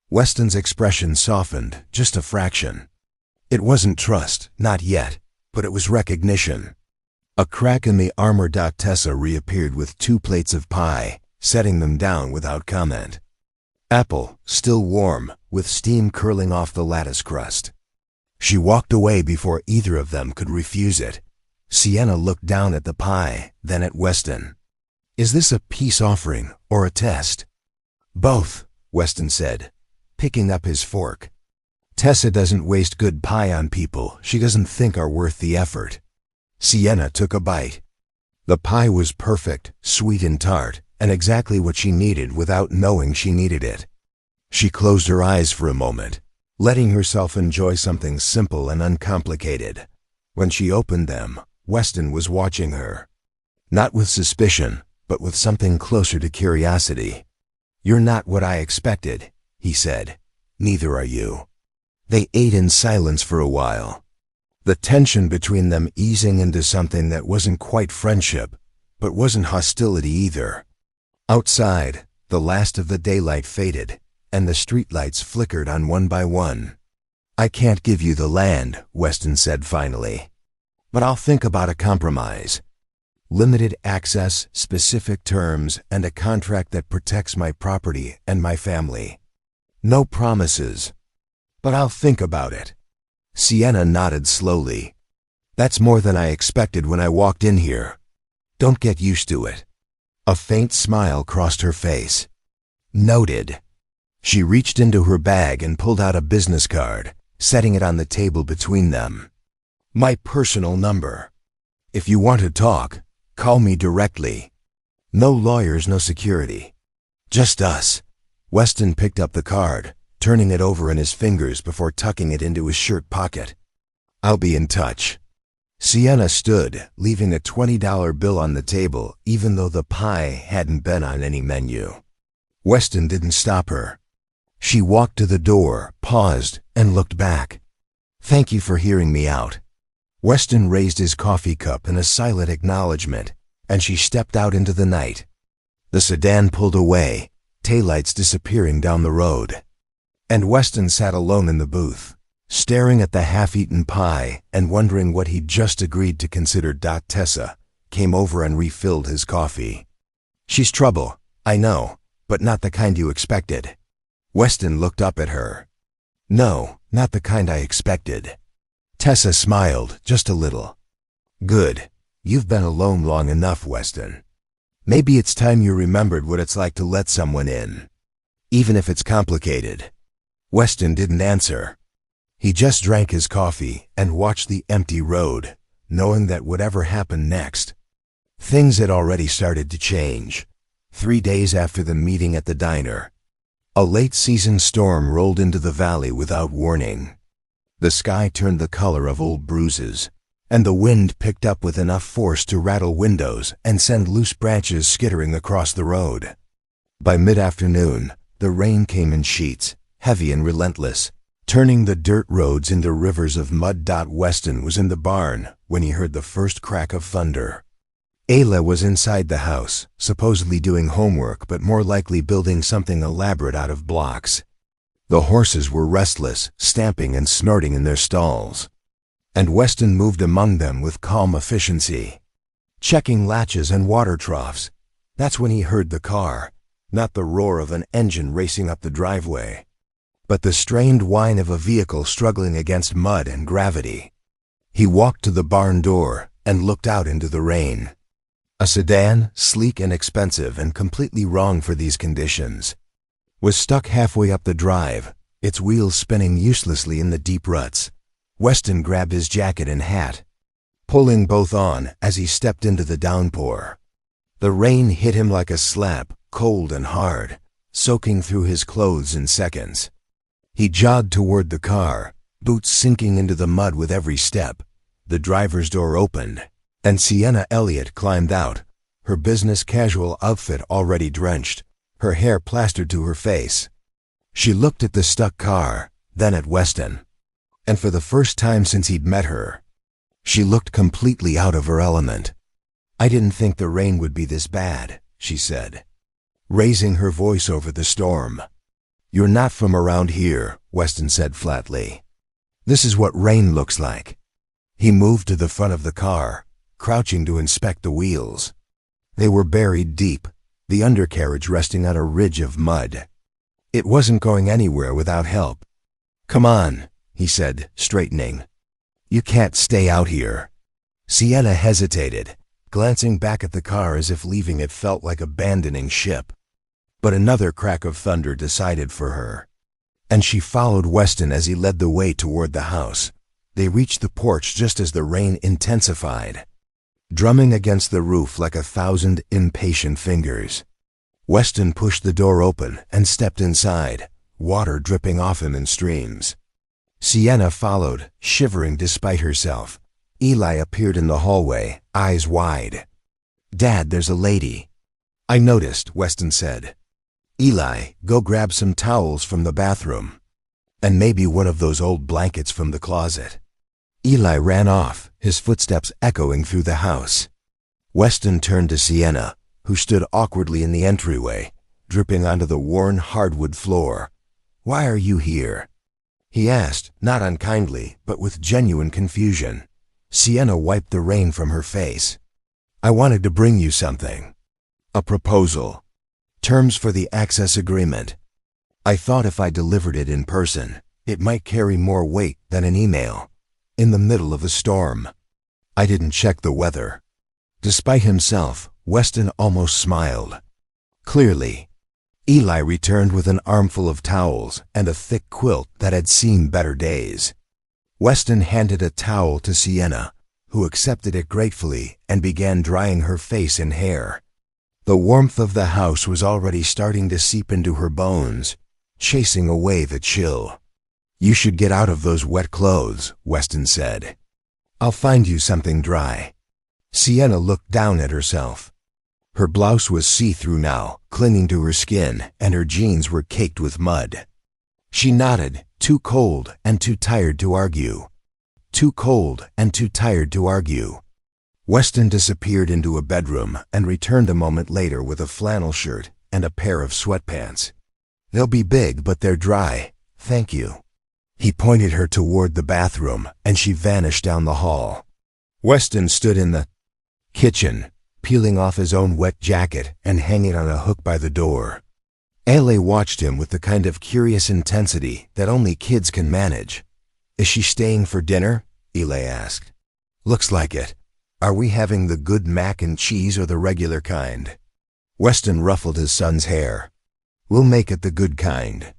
Weston's expression softened, just a fraction. It wasn't trust, not yet, but it was recognition. A crack in the armor. Tessa reappeared with 2 plates of pie, setting them down without comment. Apple, still warm, with steam curling off the lattice crust. She walked away before either of them could refuse it. Sienna looked down at the pie, then at Weston. Is this a peace offering or a test? Both, Weston said, picking up his fork. Tessa doesn't waste good pie on people she doesn't think are worth the effort. Sienna took a bite. The pie was perfect, sweet and tart, and exactly what she needed without knowing she needed it. She closed her eyes for a moment, letting herself enjoy something simple and uncomplicated. When she opened them, Weston was watching her. Not with suspicion, but with something closer to curiosity. You're not what I expected, he said. Neither are you. They ate in silence for a while. The tension between them easing into something that wasn't quite friendship, but wasn't hostility either. Outside, the last of the daylight faded, and the streetlights flickered on one by one. I can't give you the land, Weston said finally. But I'll think about a compromise. Limited access, specific terms, and a contract that protects my property and my family. No promises. But I'll think about it. Sienna nodded slowly. That's more than I expected when I walked in here. Don't get used to it. A faint smile crossed her face. Noted. She reached into her bag and pulled out a business card, setting it on the table between them. My personal number. If you want to talk, call me directly. No lawyers, no security. Just us. Weston picked up the card, turning it over in his fingers before tucking it into his shirt pocket. I'll be in touch. Sienna stood, leaving a $20 bill on the table, even though the pie hadn't been on any menu. Weston didn't stop her. She walked to the door, paused, and looked back. Thank you for hearing me out." Weston raised his coffee cup in a silent acknowledgement, and she stepped out into the night. The sedan pulled away, taillights disappearing down the road. And Weston sat alone in the booth, staring at the half-eaten pie and wondering what he'd just agreed to consider. Tessa came over and refilled his coffee. "She's trouble, I know, but not the kind you expected." Weston looked up at her. "No, not the kind I expected." Tessa smiled, just a little. "Good. You've been alone long enough, Weston. Maybe it's time you remembered what it's like to let someone in, even if it's complicated." Weston didn't answer. He just drank his coffee and watched the empty road, knowing that whatever happened next, things had already started to change. 3 days after the meeting at the diner, a late-season storm rolled into the valley without warning. The sky turned the color of old bruises, and the wind picked up with enough force to rattle windows and send loose branches skittering across the road. By mid-afternoon, the rain came in sheets, heavy and relentless, turning the dirt roads into rivers of mud. Weston was in the barn when he heard the first crack of thunder. Ayla was inside the house, supposedly doing homework but more likely building something elaborate out of blocks. The horses were restless, stamping and snorting in their stalls, and Weston moved among them with calm efficiency, checking latches and water troughs. That's when he heard the car, not the roar of an engine racing up the driveway, but the strained whine of a vehicle struggling against mud and gravity. He walked to the barn door and looked out into the rain. A sedan, sleek and expensive and completely wrong for these conditions, was stuck halfway up the drive, its wheels spinning uselessly in the deep ruts. Weston grabbed his jacket and hat, pulling both on as he stepped into the downpour. The rain hit him like a slap, cold and hard, soaking through his clothes in seconds. He jogged toward the car, boots sinking into the mud with every step. The driver's door opened, and Sienna Elliott climbed out, her business casual outfit already drenched, her hair plastered to her face. She looked at the stuck car, then at Weston, and for the first time since he'd met her, she looked completely out of her element. "I didn't think the rain would be this bad," she said, raising her voice over the storm. "You're not from around here," Weston said flatly. "This is what rain looks like." He moved to the front of the car, crouching to inspect the wheels. They were buried deep, the undercarriage resting on a ridge of mud. It wasn't going anywhere without help. "Come on," he said, straightening. "You can't stay out here." Sienna hesitated, glancing back at the car as if leaving it felt like abandoning ship. But another crack of thunder decided for her, and she followed Weston as he led the way toward the house. They reached the porch just as the rain intensified, drumming against the roof like 1,000 impatient fingers. Weston pushed the door open and stepped inside, water dripping off him in streams. Sienna followed, shivering despite herself. Eli appeared in the hallway, eyes wide. "Dad, there's a lady." "I noticed," Weston said. "Eli, go grab some towels from the bathroom, and maybe one of those old blankets from the closet." Eli ran off, his footsteps echoing through the house. Weston turned to Sienna, who stood awkwardly in the entryway, dripping onto the worn hardwood floor. "Why are you here?" he asked, not unkindly, but with genuine confusion. Sienna wiped the rain from her face. "I wanted to bring you something. A proposal. Terms for the access agreement. I thought if I delivered it in person, it might carry more weight than an email. In the middle of a storm. I didn't check the weather." Despite himself, Weston almost smiled. Clearly, Eli returned with an armful of towels and a thick quilt that had seen better days. Weston handed a towel to Sienna, who accepted it gratefully and began drying her face and hair. The warmth of the house was already starting to seep into her bones, chasing away the chill. "You should get out of those wet clothes," Weston said. "I'll find you something dry." Sienna looked down at herself. Her blouse was see-through now, clinging to her skin, and her jeans were caked with mud. She nodded, too cold and too tired to argue. too cold and too tired to argue. Weston disappeared into a bedroom and returned a moment later with a flannel shirt and a pair of sweatpants. "They'll be big, but they're dry. Thank you." He pointed her toward the bathroom, and she vanished down the hall. Weston stood in the kitchen, peeling off his own wet jacket and hanging on a hook by the door. Ailey watched him with the kind of curious intensity that only kids can manage. "Is she staying for dinner?" Eli asked. "Looks like it. Are we having the good mac and cheese or the regular kind?" Weston ruffled his son's hair. "We'll make it the good kind."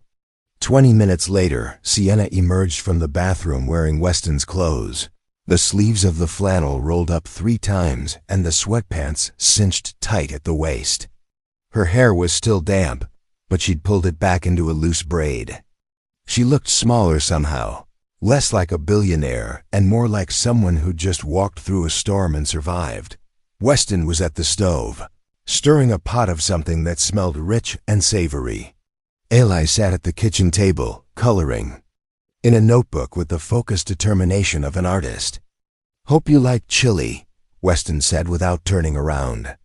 20 minutes later, Sienna emerged from the bathroom wearing Weston's clothes. The sleeves of the flannel rolled up 3 times and the sweatpants cinched tight at the waist. Her hair was still damp, but she'd pulled it back into a loose braid. She looked smaller somehow, less like a billionaire and more like someone who'd just walked through a storm and survived. Weston was at the stove, stirring a pot of something that smelled rich and savory. Eli sat at the kitchen table, coloring in a notebook with the focused determination of an artist. "Hope you like chili," Weston said without turning around.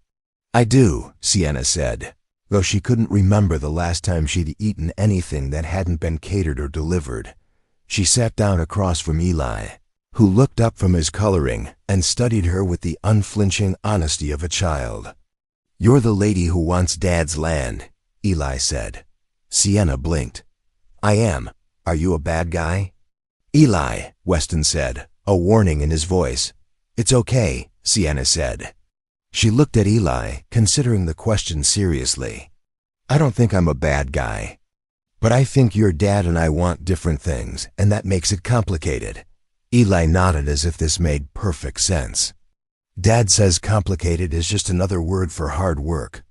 "I do," Sienna said, though she couldn't remember the last time she'd eaten anything that hadn't been catered or delivered. She sat down across from Eli, who looked up from his coloring and studied her with the unflinching honesty of a child. "You're the lady who wants Dad's land," Eli said. Sienna blinked. "I am. Are you a bad guy?" "Eli," Weston said, a warning in his voice. "It's okay," Sienna said. She looked at Eli, considering the question seriously. "I don't think I'm a bad guy. But I think your dad and I want different things, and that makes it complicated." Eli nodded as if this made perfect sense. "Dad says complicated is just another word for hard work."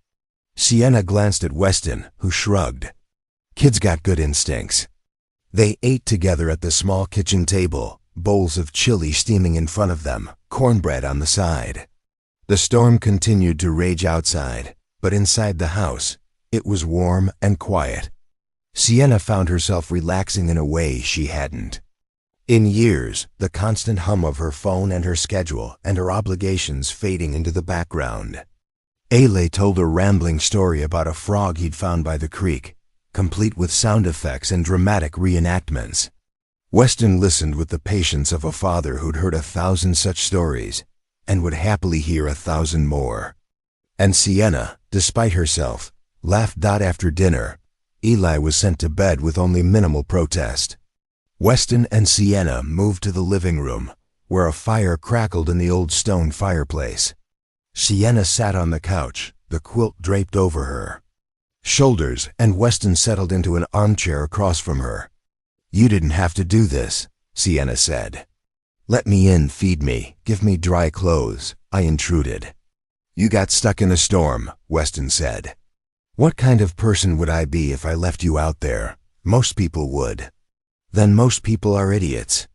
Sienna glanced at Weston, who shrugged. Kids got good instincts. They ate together at the small kitchen table, bowls of chili steaming in front of them, cornbread on the side. The storm continued to rage outside, but inside the house, it was warm and quiet. Sienna found herself relaxing in a way she hadn't in years, the constant hum of her phone and her schedule and her obligations fading into the background. Ailey told a rambling story about a frog he'd found by the creek, complete with sound effects and dramatic reenactments. Weston listened with the patience of a father who'd heard 1,000 such stories and would happily hear 1,000 more. And Sienna, despite herself, laughed. After dinner, Eli was sent to bed with only minimal protest. Weston and Sienna moved to the living room, where a fire crackled in the old stone fireplace. Sienna sat on the couch, the quilt draped over her shoulders, and Weston settled into an armchair across from her. "You didn't have to do this," Sienna said. "Let me in, feed me, give me dry clothes," I intruded. "You got stuck in a storm," Weston said. "What kind of person would I be if I left you out there? Most people would." "Then most people are idiots."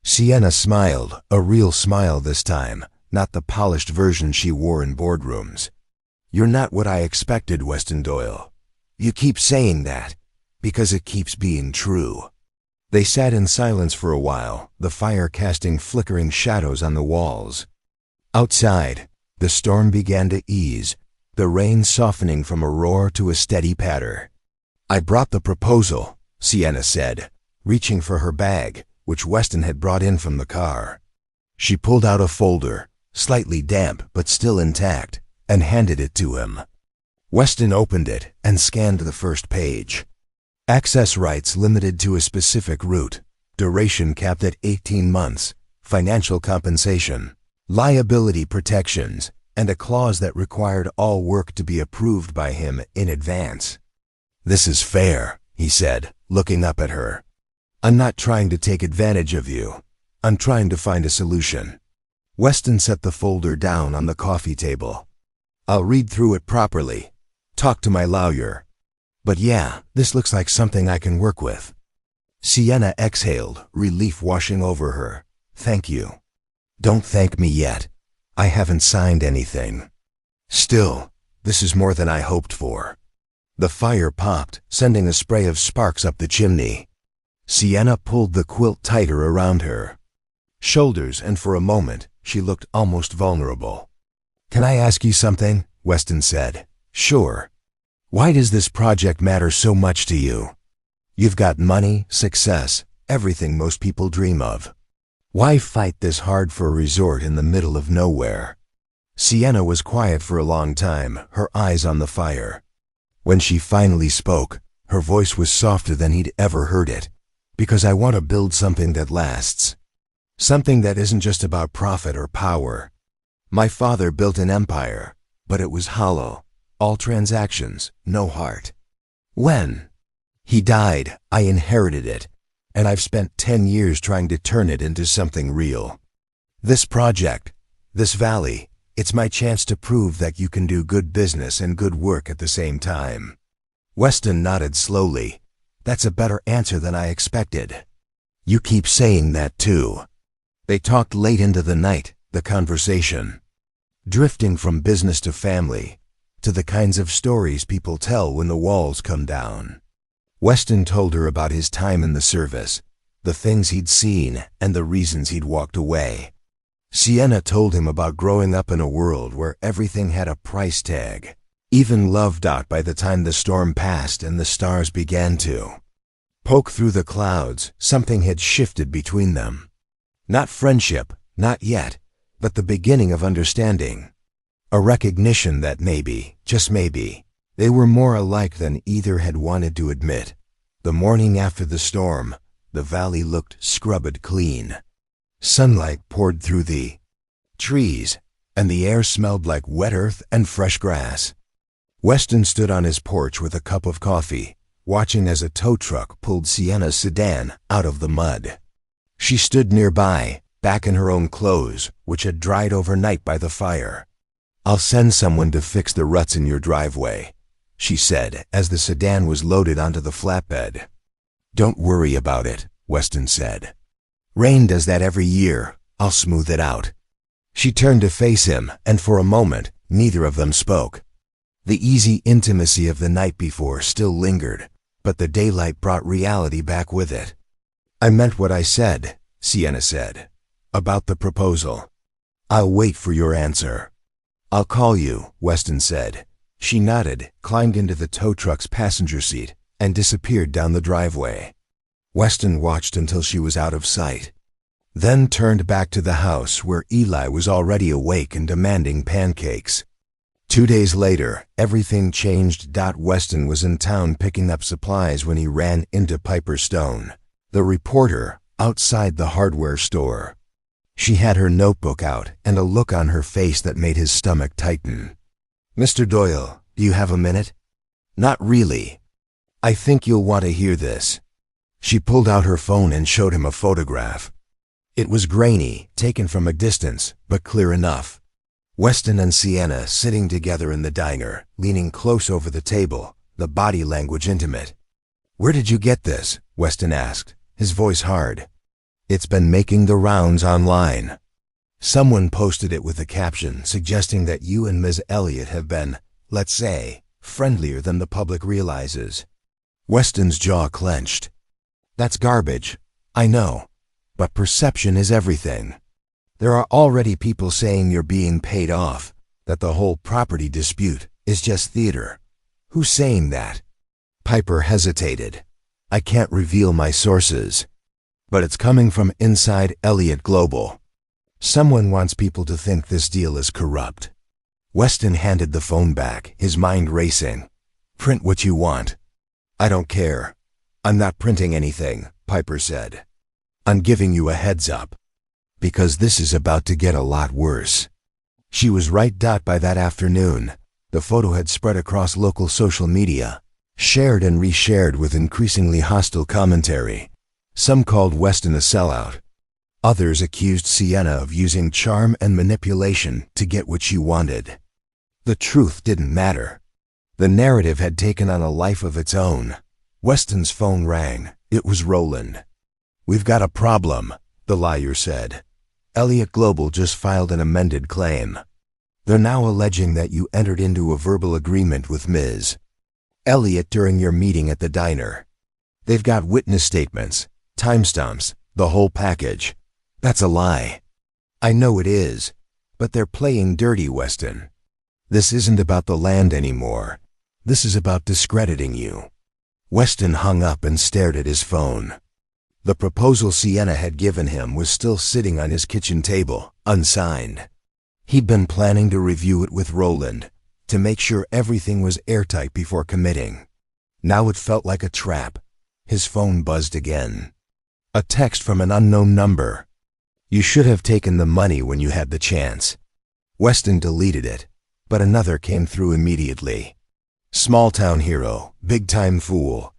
Sienna smiled, a real smile this time, not the polished version she wore in boardrooms. "You're not what I expected, Weston Doyle. You keep saying that, because it keeps being true." They sat in silence for a while, the fire casting flickering shadows on the walls. Outside, the storm began to ease, the rain softening from a roar to a steady patter. "I brought the proposal," Sienna said, reaching for her bag, which Weston had brought in from the car. She pulled out a folder, slightly damp but still intact, and handed it to him. Weston opened it and scanned the first page. Access rights limited to a specific route, duration capped at 18 months, financial compensation, liability protections, and a clause that required all work to be approved by him in advance. "This is fair," he said, looking up at her. "I'm not trying to take advantage of you. I'm trying to find a solution." Weston set the folder down on the coffee table. "I'll read through it properly. Talk to my lawyer. But yeah, this looks like something I can work with." Sienna exhaled, relief washing over her. "Thank you." "Don't thank me yet. I haven't signed anything." "Still, this is more than I hoped for." The fire popped, sending a spray of sparks up the chimney. Sienna pulled the quilt tighter around her. shoulders, and for a moment, she looked almost vulnerable. "Can I ask you something?" Weston said. "Sure. Why does this project matter so much to you? You've got money, success, everything most people dream of. Why fight this hard for a resort in the middle of nowhere?" Sienna was quiet for a long time, her eyes on the fire. When she finally spoke, her voice was softer than he'd ever heard it. "Because I want to build something that lasts. Something that isn't just about profit or power. My father built an empire, but it was hollow. All transactions, no heart. When he died, I inherited it, and I've spent 10 years trying to turn it into something real. This project, this valley, it's my chance to prove that you can do good business and good work at the same time." Weston nodded slowly. "That's a better answer than I expected." "You keep saying that too." They talked late into the night, the conversation drifting from business to family, to the kinds of stories people tell when the walls come down. Weston told her about his time in the service, the things he'd seen and the reasons he'd walked away. Sienna told him about growing up in a world where everything had a price tag, even love. By the time the storm passed and the stars began to poke through the clouds, something had shifted between them. Not friendship, not yet, but the beginning of understanding. A recognition that maybe, just maybe, they were more alike than either had wanted to admit. The morning after the storm, the valley looked scrubbed clean. Sunlight poured through the trees, and the air smelled like wet earth and fresh grass. Weston stood on his porch with a cup of coffee, watching as a tow truck pulled Sienna's sedan out of the mud. She stood nearby, back in her own clothes, which had dried overnight by the fire. "I'll send someone to fix the ruts in your driveway," she said as the sedan was loaded onto the flatbed. "Don't worry about it," Weston said. "Rain does that every year. I'll smooth it out." She turned to face him, and for a moment, neither of them spoke. The easy intimacy of the night before still lingered, but the daylight brought reality back with it. "I meant what I said," Sienna said, "about the proposal. I'll wait for your answer." "I'll call you," Weston said. She nodded, climbed into the tow truck's passenger seat, and disappeared down the driveway. Weston watched until she was out of sight, then turned back to the house where Eli was already awake and demanding pancakes. 2 days later, everything changed. Weston was in town picking up supplies when he ran into Piper Stone, the reporter, outside the hardware store. She had her notebook out and a look on her face that made his stomach tighten. "Mr. Doyle, do you have a minute?" "Not really. I think you'll want to hear this." She pulled out her phone and showed him a photograph. It was grainy, taken from a distance, but clear enough. Weston and Sienna sitting together in the diner, leaning close over the table, the body language intimate. "Where did you get this?" Weston asked, his voice hard. "It's been making the rounds online. Someone posted it with a caption suggesting that you and Ms. Elliott have been, let's say, friendlier than the public realizes." Weston's jaw clenched. "That's garbage. I know. But perception is everything. There are already people saying you're being paid off, that the whole property dispute is just theater. Who's saying that?" Piper hesitated. "I can't reveal my sources, but it's coming from inside Elliott Global. Someone wants people to think this deal is corrupt." Weston handed the phone back, his mind racing. "Print what you want." "I don't care. I'm not printing anything," Piper said. "I'm giving you a heads up, because this is about to get a lot worse." She was right. By that afternoon, the photo had spread across local social media, shared and reshared with increasingly hostile commentary. Some called Weston a sellout. Others accused Sienna of using charm and manipulation to get what she wanted. The truth didn't matter. The narrative had taken on a life of its own. Weston's phone rang. It was Roland. "We've got a problem," the lawyer said. "Elliott Global just filed an amended claim. They're now alleging that you entered into a verbal agreement with Ms. Elliott during your meeting at the diner. They've got witness statements, timestamps, the whole package. That's a lie. I know it is, but they're playing dirty, Weston. This isn't about the land anymore. This is about discrediting you. Weston hung up and stared at his phone. The proposal Sienna had given him was still sitting on his kitchen table, unsigned. He'd been planning to review it with Roland, to make sure everything was airtight before committing. Now it felt like a trap. His phone buzzed again. A text from an unknown number. You should have taken the money when you had the chance. Weston deleted it, but another came through immediately. Small-town hero, big-time fool.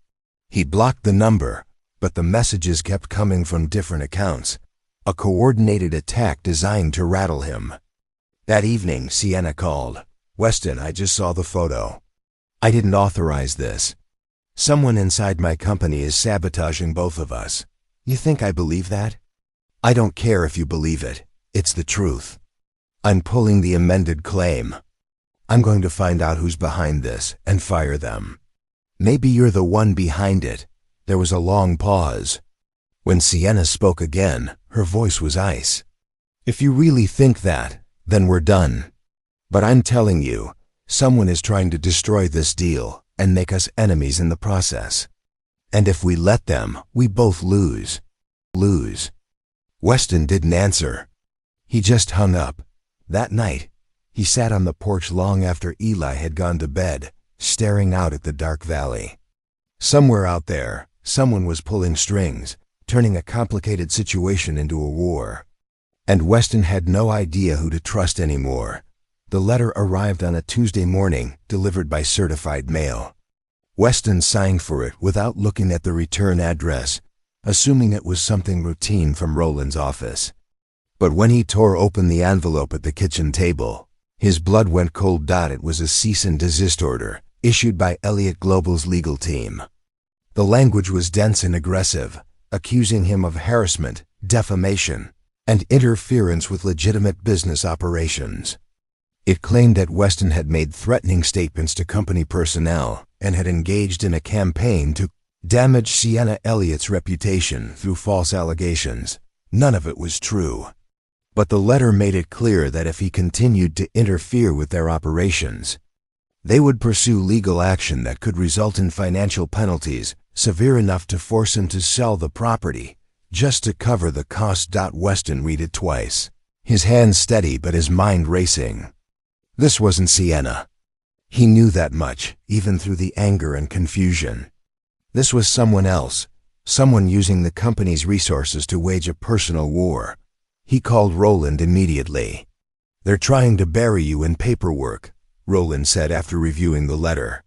He blocked the number, but the messages kept coming from different accounts, a coordinated attack designed to rattle him. That evening, Sienna called. Weston, I just saw the photo. I didn't authorize this. Someone inside my company is sabotaging both of us. You think I believe that? I don't care if you believe it. It's the truth. I'm pulling the amended claim. I'm going to find out who's behind this and fire them. Maybe you're the one behind it. There was a long pause. When Sienna spoke again, her voice was ice. If you really think that, then we're done. But I'm telling you, someone is trying to destroy this deal and make us enemies in the process. And if we let them, we both lose. Lose. Weston didn't answer. He just hung up. That night, he sat on the porch long after Eli had gone to bed, staring out at the dark valley. Somewhere out there, someone was pulling strings, turning a complicated situation into a war. And Weston had no idea who to trust anymore. The letter arrived on a Tuesday morning, delivered by certified mail. Weston signed for it without looking at the return address, assuming it was something routine from Roland's office. But when he tore open the envelope at the kitchen table, his blood went cold. It was a cease and desist order, issued by Elliott Global's legal team. The language was dense and aggressive, accusing him of harassment, defamation, and interference with legitimate business operations. It claimed that Weston had made threatening statements to company personnel and had engaged in a campaign to damage Sienna Elliott's reputation through false allegations. None of it was true. But the letter made it clear that if he continued to interfere with their operations, they would pursue legal action that could result in financial penalties severe enough to force him to sell the property just to cover the cost. Weston read it twice, his hands steady but his mind racing. This wasn't Sienna. He knew that much, even through the anger and confusion. This was someone else, someone using the company's resources to wage a personal war. He called Roland immediately. They're trying to bury you in paperwork, Roland said after reviewing the letter.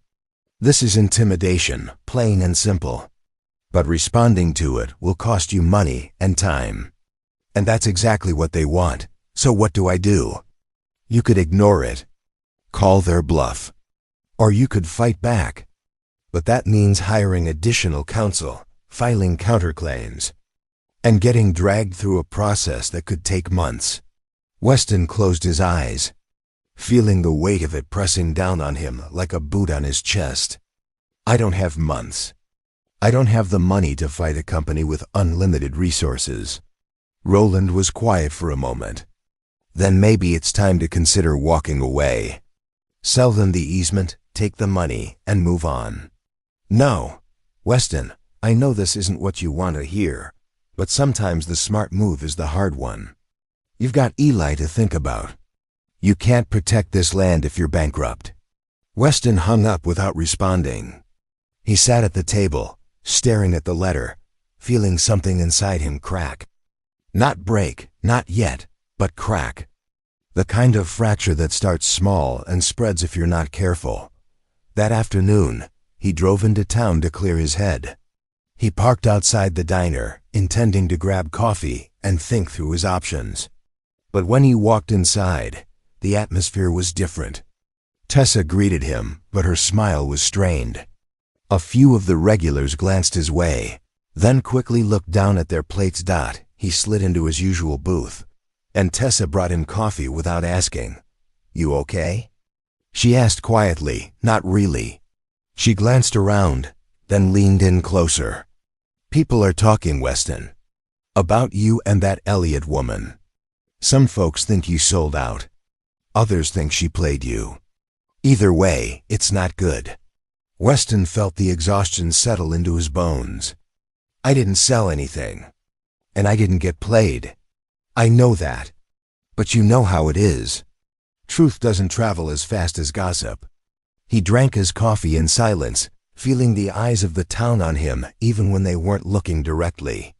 This is intimidation, plain and simple. But responding to it will cost you money and time. And that's exactly what they want. So what do I do? You could ignore it, call their bluff, or you could fight back. But that means hiring additional counsel, filing counterclaims, and getting dragged through a process that could take months. Weston closed his eyes, feeling the weight of it pressing down on him like a boot on his chest. I don't have months. I don't have the money to fight a company with unlimited resources. Roland was quiet for a moment. Then maybe it's time to consider walking away. Sell them the easement, take the money, and move on. No, Weston, I know this isn't what you want to hear, but sometimes the smart move is the hard one. You've got Eli to think about. You can't protect this land if you're bankrupt. Weston hung up without responding. He sat at the table, staring at the letter, feeling something inside him crack. Not break, not yet, but crack. The kind of fracture that starts small and spreads if you're not careful. That afternoon, he drove into town to clear his head. He parked outside the diner, intending to grab coffee and think through his options. But when he walked inside, the atmosphere was different. Tessa greeted him, but her smile was strained. A few of the regulars glanced his way, then quickly looked down at their plates. He slid into his usual booth, and Tessa brought him coffee without asking. You okay? She asked quietly, not really. She glanced around, then leaned in closer. People are talking, Weston. About you and that Elliot woman. Some folks think you sold out. Others think she played you. Either way, it's not good. Weston felt the exhaustion settle into his bones. I didn't sell anything. And I didn't get played. I know that. But you know how it is. Truth doesn't travel as fast as gossip. He drank his coffee in silence, feeling the eyes of the town on him even when they weren't looking directly.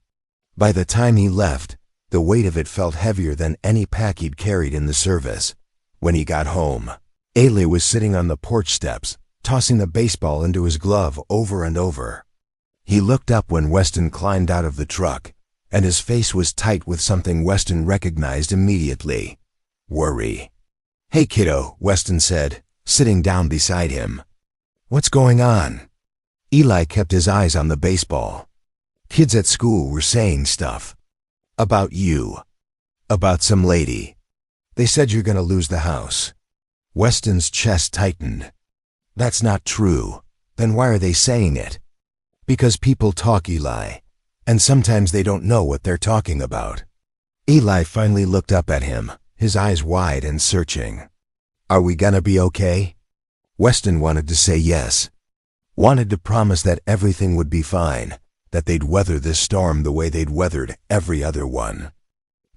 By the time he left, the weight of it felt heavier than any pack he'd carried in the service. When he got home, Ailey was sitting on the porch steps, tossing the baseball into his glove over and over. He looked up when Weston climbed out of the truck, and his face was tight with something Weston recognized immediately. Worry. Hey kiddo, Weston said, sitting down beside him. What's going on? Eli kept his eyes on the baseball. Kids at school were saying stuff. About you. About some lady. They said you're gonna lose the house. Weston's chest tightened. That's not true. Then why are they saying it? Because people talk, Eli. And sometimes they don't know what they're talking about. Eli finally looked up at him, his eyes wide and searching. Are we gonna be okay? Weston wanted to say yes. Wanted to promise that everything would be fine, that they'd weather this storm the way they'd weathered every other one.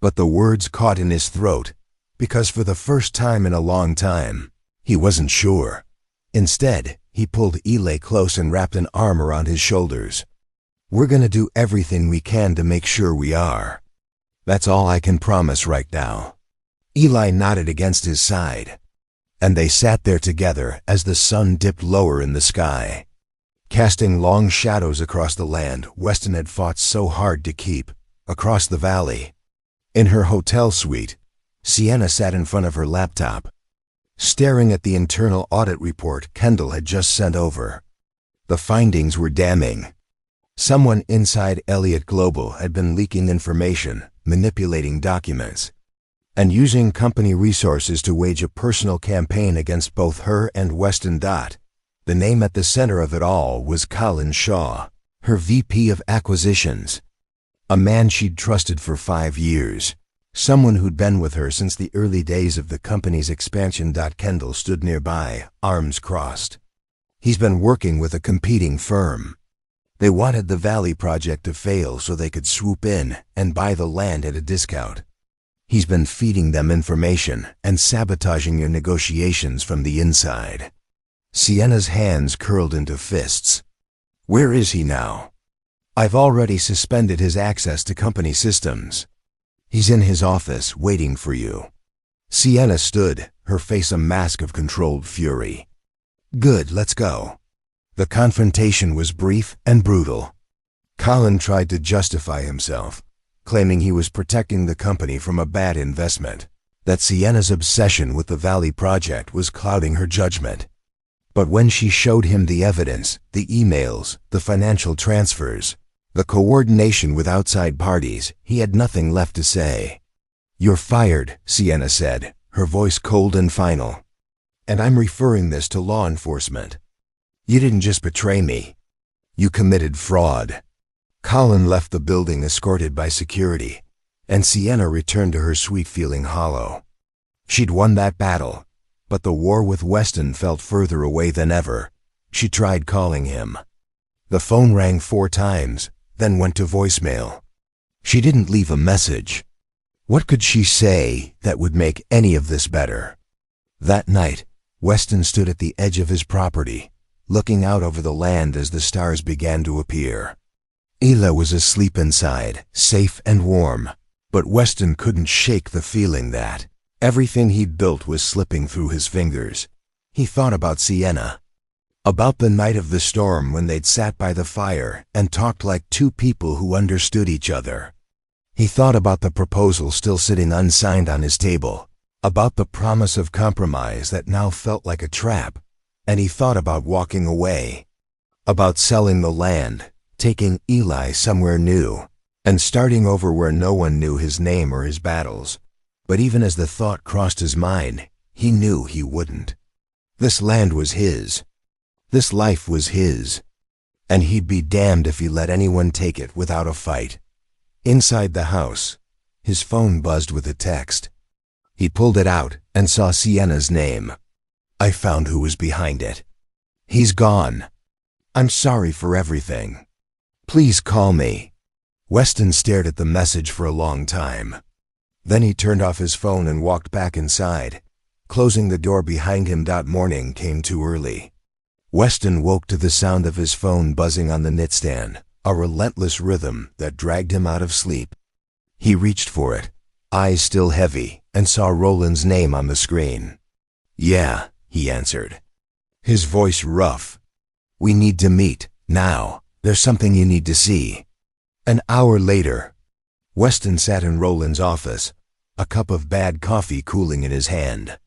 But the words caught in his throat, because for the first time in a long time, he wasn't sure. Instead, he pulled Eli close and wrapped an arm around his shoulders. We're gonna do everything we can to make sure we are. That's all I can promise right now. Eli nodded against his side, and they sat there together as the sun dipped lower in the sky, casting long shadows across the land Weston had fought so hard to keep, across the valley. In her hotel suite, Sienna sat in front of her laptop, staring at the internal audit report Kendall had just sent over. The findings were damning. Someone inside Elliott Global had been leaking information, manipulating documents, and using company resources to wage a personal campaign against both her and Weston. The name at the center of it all was Colin Shaw, her VP of Acquisitions, a man she'd trusted for 5 years, someone who'd been with her since the early days of the company's expansion. Kendall stood nearby, arms crossed. He's been working with a competing firm. They wanted the Valley project to fail so they could swoop in and buy the land at a discount. He's been feeding them information and sabotaging your negotiations from the inside. Sienna's hands curled into fists. Where is he now? I've already suspended his access to company systems. He's in his office waiting for you. Sienna stood, her face a mask of controlled fury. Good, let's go. The confrontation was brief and brutal. Colin tried to justify himself, claiming he was protecting the company from a bad investment, that Sienna's obsession with the Valley project was clouding her judgment. But when she showed him the evidence, the emails, the financial transfers, the coordination with outside parties, he had nothing left to say. You're fired, Sienna said, her voice cold and final. And I'm referring this to law enforcement. You didn't just betray me. You committed fraud. Colin left the building escorted by security, and Sienna returned to her suite feeling hollow. She'd won that battle, but the war with Weston felt further away than ever. She tried calling him. The phone rang 4 times, then went to voicemail. She didn't leave a message. What could she say that would make any of this better? That night, Weston stood at the edge of his property, looking out over the land as the stars began to appear. Ela was asleep inside, safe and warm, but Weston couldn't shake the feeling that everything he'd built was slipping through his fingers. He thought about Sienna, about the night of the storm when they'd sat by the fire and talked like 2 people who understood each other. He thought about the proposal still sitting unsigned on his table, about the promise of compromise that now felt like a trap, and he thought about walking away, about selling the land, taking Eli somewhere new, and starting over where no one knew his name or his battles. But even as the thought crossed his mind, he knew he wouldn't. This land was his. This life was his. And he'd be damned if he let anyone take it without a fight. Inside the house, his phone buzzed with a text. He pulled it out and saw Sienna's name. I found who was behind it. He's gone. I'm sorry for everything. Please call me. Weston stared at the message for a long time. Then he turned off his phone and walked back inside, closing the door behind him. Morning came too early. Weston woke to the sound of his phone buzzing on the nightstand, a relentless rhythm that dragged him out of sleep. He reached for it, eyes still heavy, and saw Roland's name on the screen. Yeah, he answered, his voice rough. We need to meet, now. There's something you need to see. An hour later, Weston sat in Roland's office, a cup of bad coffee cooling in his hand.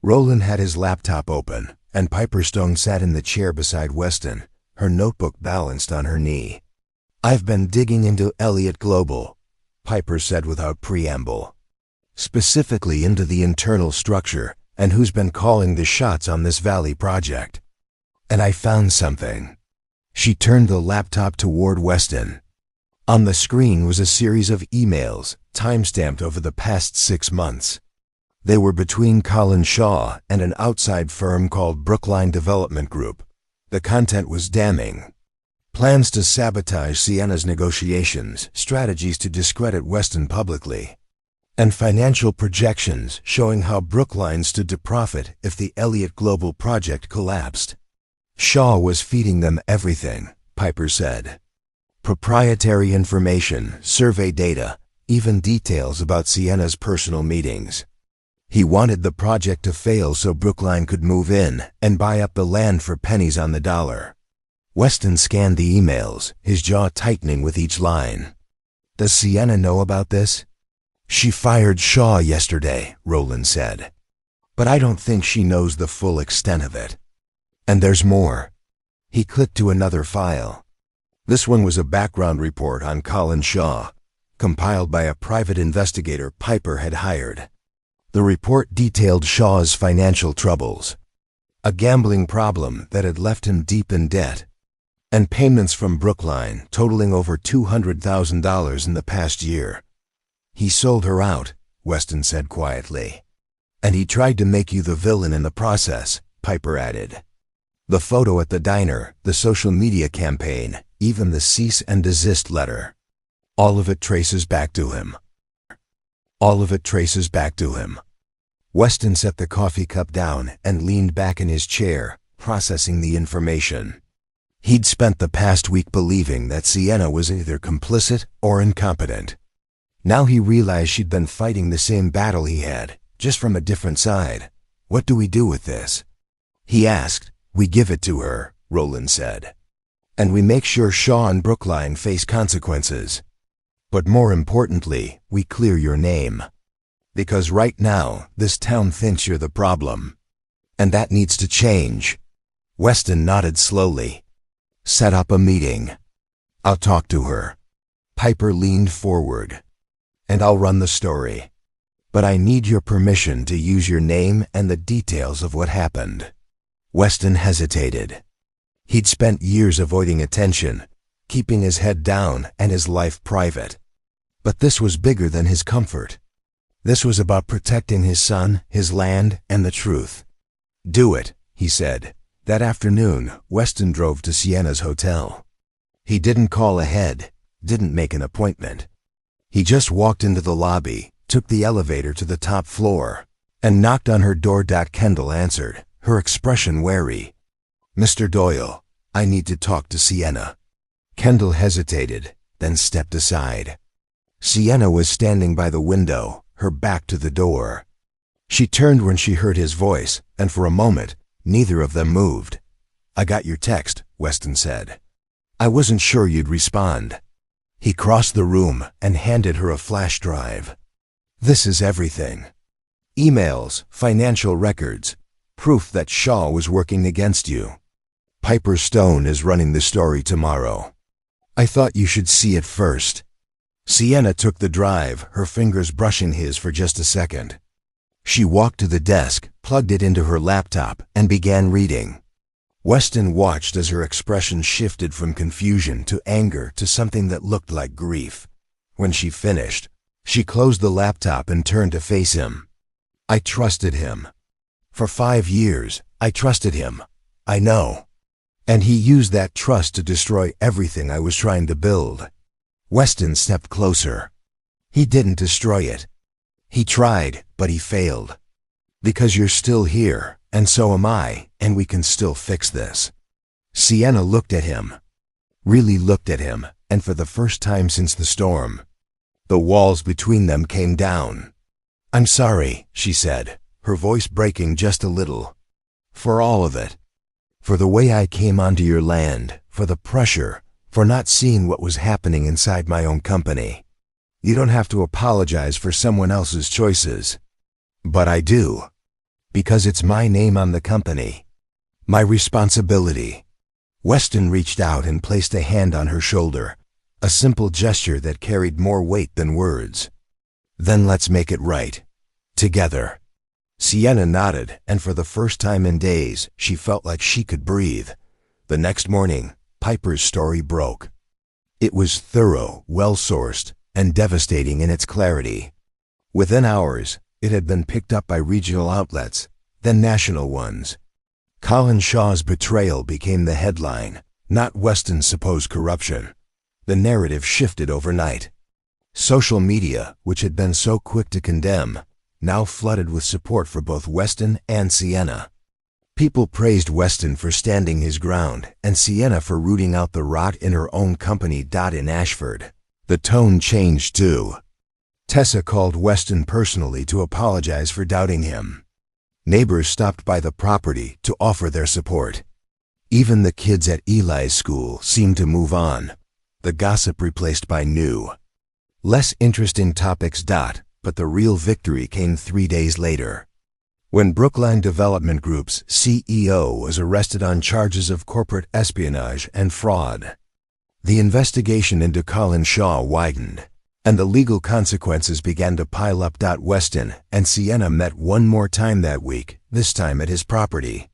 Roland had his laptop open, and Piper Stone sat in the chair beside Weston, her notebook balanced on her knee. I've been digging into Elliott Global, Piper said without preamble. Specifically into the internal structure and who's been calling the shots on this Valley project. And I found something. She turned the laptop toward Weston. On the screen was a series of emails, time-stamped over the past 6 months. They were between Colin Shaw and an outside firm called Brookline Development Group. The content was damning. Plans to sabotage Sienna's negotiations, strategies to discredit Weston publicly, and financial projections showing how Brookline stood to profit if the Elliott Global project collapsed. Shaw was feeding them everything, Piper said. Proprietary information, survey data, even details about Sienna's personal meetings. He wanted the project to fail so Brookline could move in and buy up the land for pennies on the dollar. Weston scanned the emails, his jaw tightening with each line. Does Sienna know about this? She fired Shaw yesterday, Roland said. But I don't think she knows the full extent of it. And there's more. He clicked to another file. This one was a background report on Colin Shaw, compiled by a private investigator Piper had hired. The report detailed Shaw's financial troubles, a gambling problem that had left him deep in debt, and payments from Brookline totaling over $200,000 in the past year. He sold her out, Weston said quietly. And he tried to make you the villain in the process, Piper added. The photo at the diner, the social media campaign, even the cease and desist letter. All of it traces back to him. All of it traces back to him. Weston set the coffee cup down and leaned back in his chair, processing the information. He'd spent the past week believing that Sienna was either complicit or incompetent. Now he realized she'd been fighting the same battle he had, just from a different side. What do we do with this? He asked. We give it to her, Roland said. And we make sure Shaw and Brookline face consequences. But more importantly, we clear your name. Because right now, this town thinks you're the problem. And that needs to change. Weston nodded slowly. Set up a meeting. I'll talk to her. Piper leaned forward. And I'll run the story. But I need your permission to use your name and the details of what happened. Weston hesitated. He'd spent years avoiding attention, keeping his head down and his life private. But this was bigger than his comfort. This was about protecting his son, his land, and the truth. Do it, he said. That afternoon, Weston drove to Sienna's hotel. He didn't call ahead, didn't make an appointment. He just walked into the lobby, took the elevator to the top floor, and knocked on her door. Kendall answered, her expression wary. Mr. Doyle, I need to talk to Sienna. Kendall hesitated, then stepped aside. Sienna was standing by the window, her back to the door. She turned when she heard his voice, and for a moment, neither of them moved. I got your text, Weston said. I wasn't sure you'd respond. He crossed the room and handed her a flash drive. This is everything. Emails, financial records, proof that Shaw was working against you. Piper Stone is running the story tomorrow. I thought you should see it first. Sienna took the drive, her fingers brushing his for just a second. She walked to the desk, plugged it into her laptop, and began reading. Weston watched as her expression shifted from confusion to anger to something that looked like grief. When she finished, she closed the laptop and turned to face him. I trusted him. For 5 years, I trusted him. I know. And he used that trust to destroy everything I was trying to build. Weston stepped closer. He didn't destroy it. He tried, but he failed. Because you're still here, and so am I, and we can still fix this. Sienna looked at him. Really looked at him, and for the first time since the storm, the walls between them came down. I'm sorry, she said, her voice breaking just a little. For all of it. For the way I came onto your land, for the pressure, for not seeing what was happening inside my own company. You don't have to apologize for someone else's choices. But I do. Because it's my name on the company. My responsibility. Weston reached out and placed a hand on her shoulder, a simple gesture that carried more weight than words. Then let's make it right. Together. Sienna nodded, and for the first time in days, she felt like she could breathe. The next morning, Piper's story broke. It was thorough, well-sourced, and devastating in its clarity. Within hours, it had been picked up by regional outlets, then national ones. Colin Shaw's betrayal became the headline, not Weston's supposed corruption. The narrative shifted overnight. Social media, which had been so quick to condemn, now flooded with support for both Weston and Sienna. People praised Weston for standing his ground, and Sienna for rooting out the rot in her own company. In Ashford, the tone changed too. Tessa called Weston personally to apologize for doubting him. Neighbors stopped by the property to offer their support. Even the kids at Eli's school seemed to move on, the gossip replaced by new, less interesting topics. But the real victory came 3 days later, when Brookline Development Group's CEO was arrested on charges of corporate espionage and fraud. The investigation into Colin Shaw widened, and the legal consequences began to pile up. Weston and Sienna met one more time that week, this time at his property.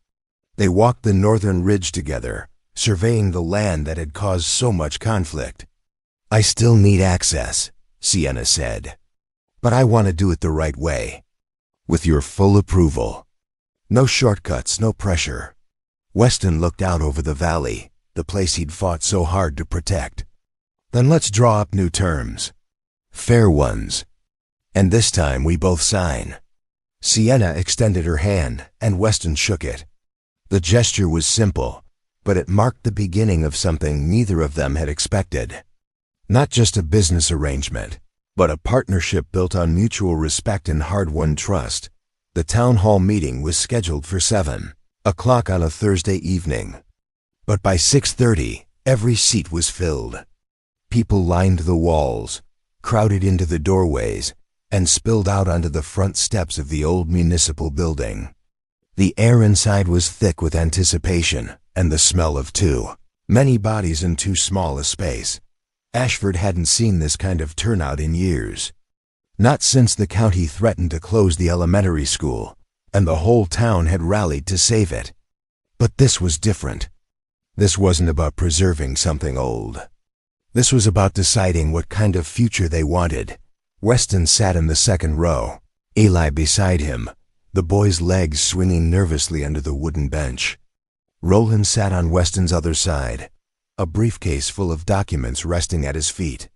They walked the northern ridge together, surveying the land that had caused so much conflict. I still need access, Sienna said. But I want to do it the right way. With your full approval. No shortcuts, no pressure. Weston looked out over the valley, the place he'd fought so hard to protect. Then let's draw up new terms. Fair ones. And this time we both sign. Sienna extended her hand, and Weston shook it. The gesture was simple, but it marked the beginning of something neither of them had expected. Not just a business arrangement, but a partnership built on mutual respect and hard-won trust. The town hall meeting was scheduled for 7 o'clock on a Thursday evening. But by 6:30, every seat was filled. People lined the walls, crowded into the doorways, and spilled out onto the front steps of the old municipal building. The air inside was thick with anticipation and the smell of too many bodies in too small a space. Ashford hadn't seen this kind of turnout in years. Not since the county threatened to close the elementary school, and the whole town had rallied to save it. But this was different. This wasn't about preserving something old. This was about deciding what kind of future they wanted. Weston sat in the second row, Eli beside him, the boy's legs swinging nervously under the wooden bench. Roland sat on Weston's other side, a briefcase full of documents resting at his feet.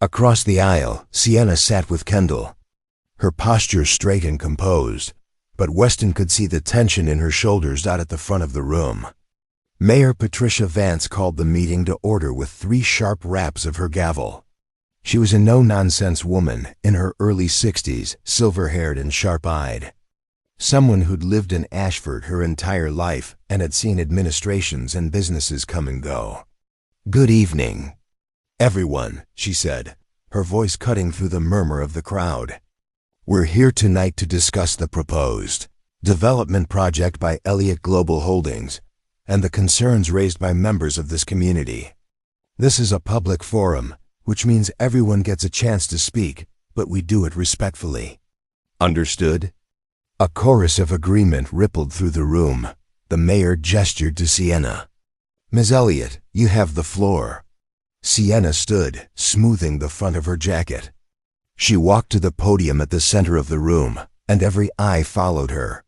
Across the aisle, Sienna sat with Kendall, her posture straight and composed, but Weston could see the tension in her shoulders at the front of the room. Mayor Patricia Vance called the meeting to order with 3 sharp raps of her gavel. She was a no-nonsense woman in her early 60s, silver-haired and sharp-eyed. Someone who'd lived in Ashford her entire life and had seen administrations and businesses come and go. Good evening, everyone, she said, her voice cutting through the murmur of the crowd. We're here tonight to discuss the proposed development project by Elliott Global Holdings and the concerns raised by members of this community. This is a public forum, which means everyone gets a chance to speak, but we do it respectfully. Understood? A chorus of agreement rippled through the room. The mayor gestured to Sienna. Ms. Elliott, you have the floor. Sienna stood, smoothing the front of her jacket. She walked to the podium at the center of the room, and every eye followed her.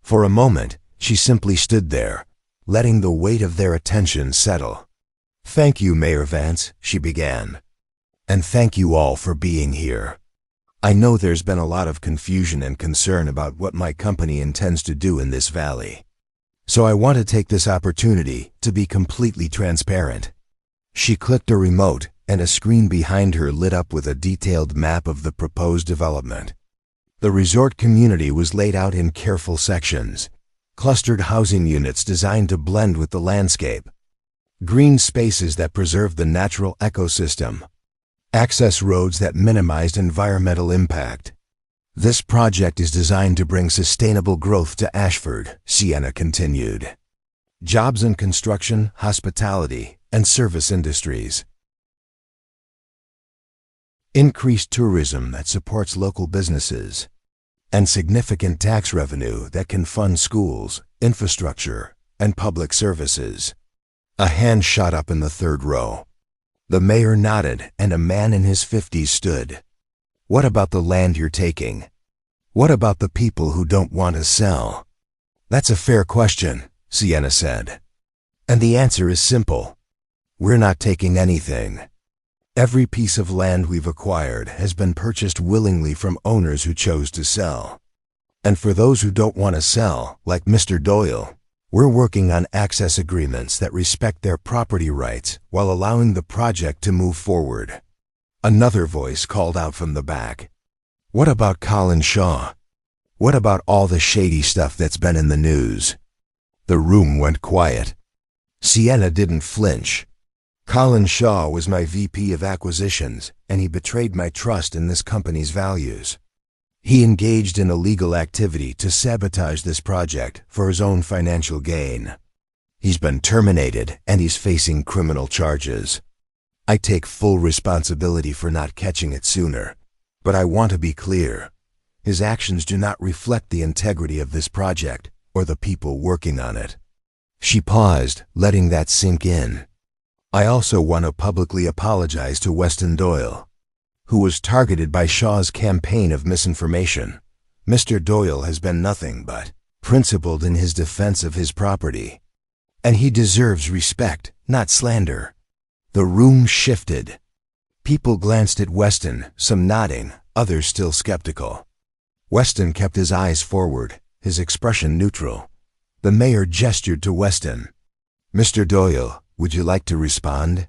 For a moment, she simply stood there, letting the weight of their attention settle. "Thank you, Mayor Vance," she began. "And thank you all for being here. I know there's been a lot of confusion and concern about what my company intends to do in this valley. So I want to take this opportunity to be completely transparent." She clicked a remote, and a screen behind her lit up with a detailed map of the proposed development. The resort community was laid out in careful sections, clustered housing units designed to blend with the landscape, green spaces that preserved the natural ecosystem, access roads that minimized environmental impact. "This project is designed to bring sustainable growth to Ashford," Sienna continued. "Jobs in construction, hospitality, and service industries. Increased tourism that supports local businesses, and significant tax revenue that can fund schools, infrastructure, and public services." A hand shot up in the third row. The mayor nodded, and a man in his 50s stood. "What about the land you're taking? What about the people who don't want to sell?" "That's a fair question," Sienna said. "And the answer is simple. We're not taking anything. Every piece of land we've acquired has been purchased willingly from owners who chose to sell. And for those who don't want to sell, like Mr. Doyle, we're working on access agreements that respect their property rights while allowing the project to move forward." Another voice called out from the back. "What about Colin Shaw? What about all the shady stuff that's been in the news?" The room went quiet. Sienna didn't flinch. "Colin Shaw was my VP of acquisitions, and he betrayed my trust in this company's values. He engaged in illegal activity to sabotage this project for his own financial gain. He's been terminated, and he's facing criminal charges. I take full responsibility for not catching it sooner, but I want to be clear. His actions do not reflect the integrity of this project or the people working on it." She paused, letting that sink in. "I also want to publicly apologize to Weston Doyle, who was targeted by Shaw's campaign of misinformation. Mr. Doyle has been nothing but principled in his defense of his property, and he deserves respect, not slander." The room shifted. People glanced at Weston, some nodding, others still skeptical. Weston kept his eyes forward, his expression neutral. The mayor gestured to Weston. "Mr. Doyle, would you like to respond?"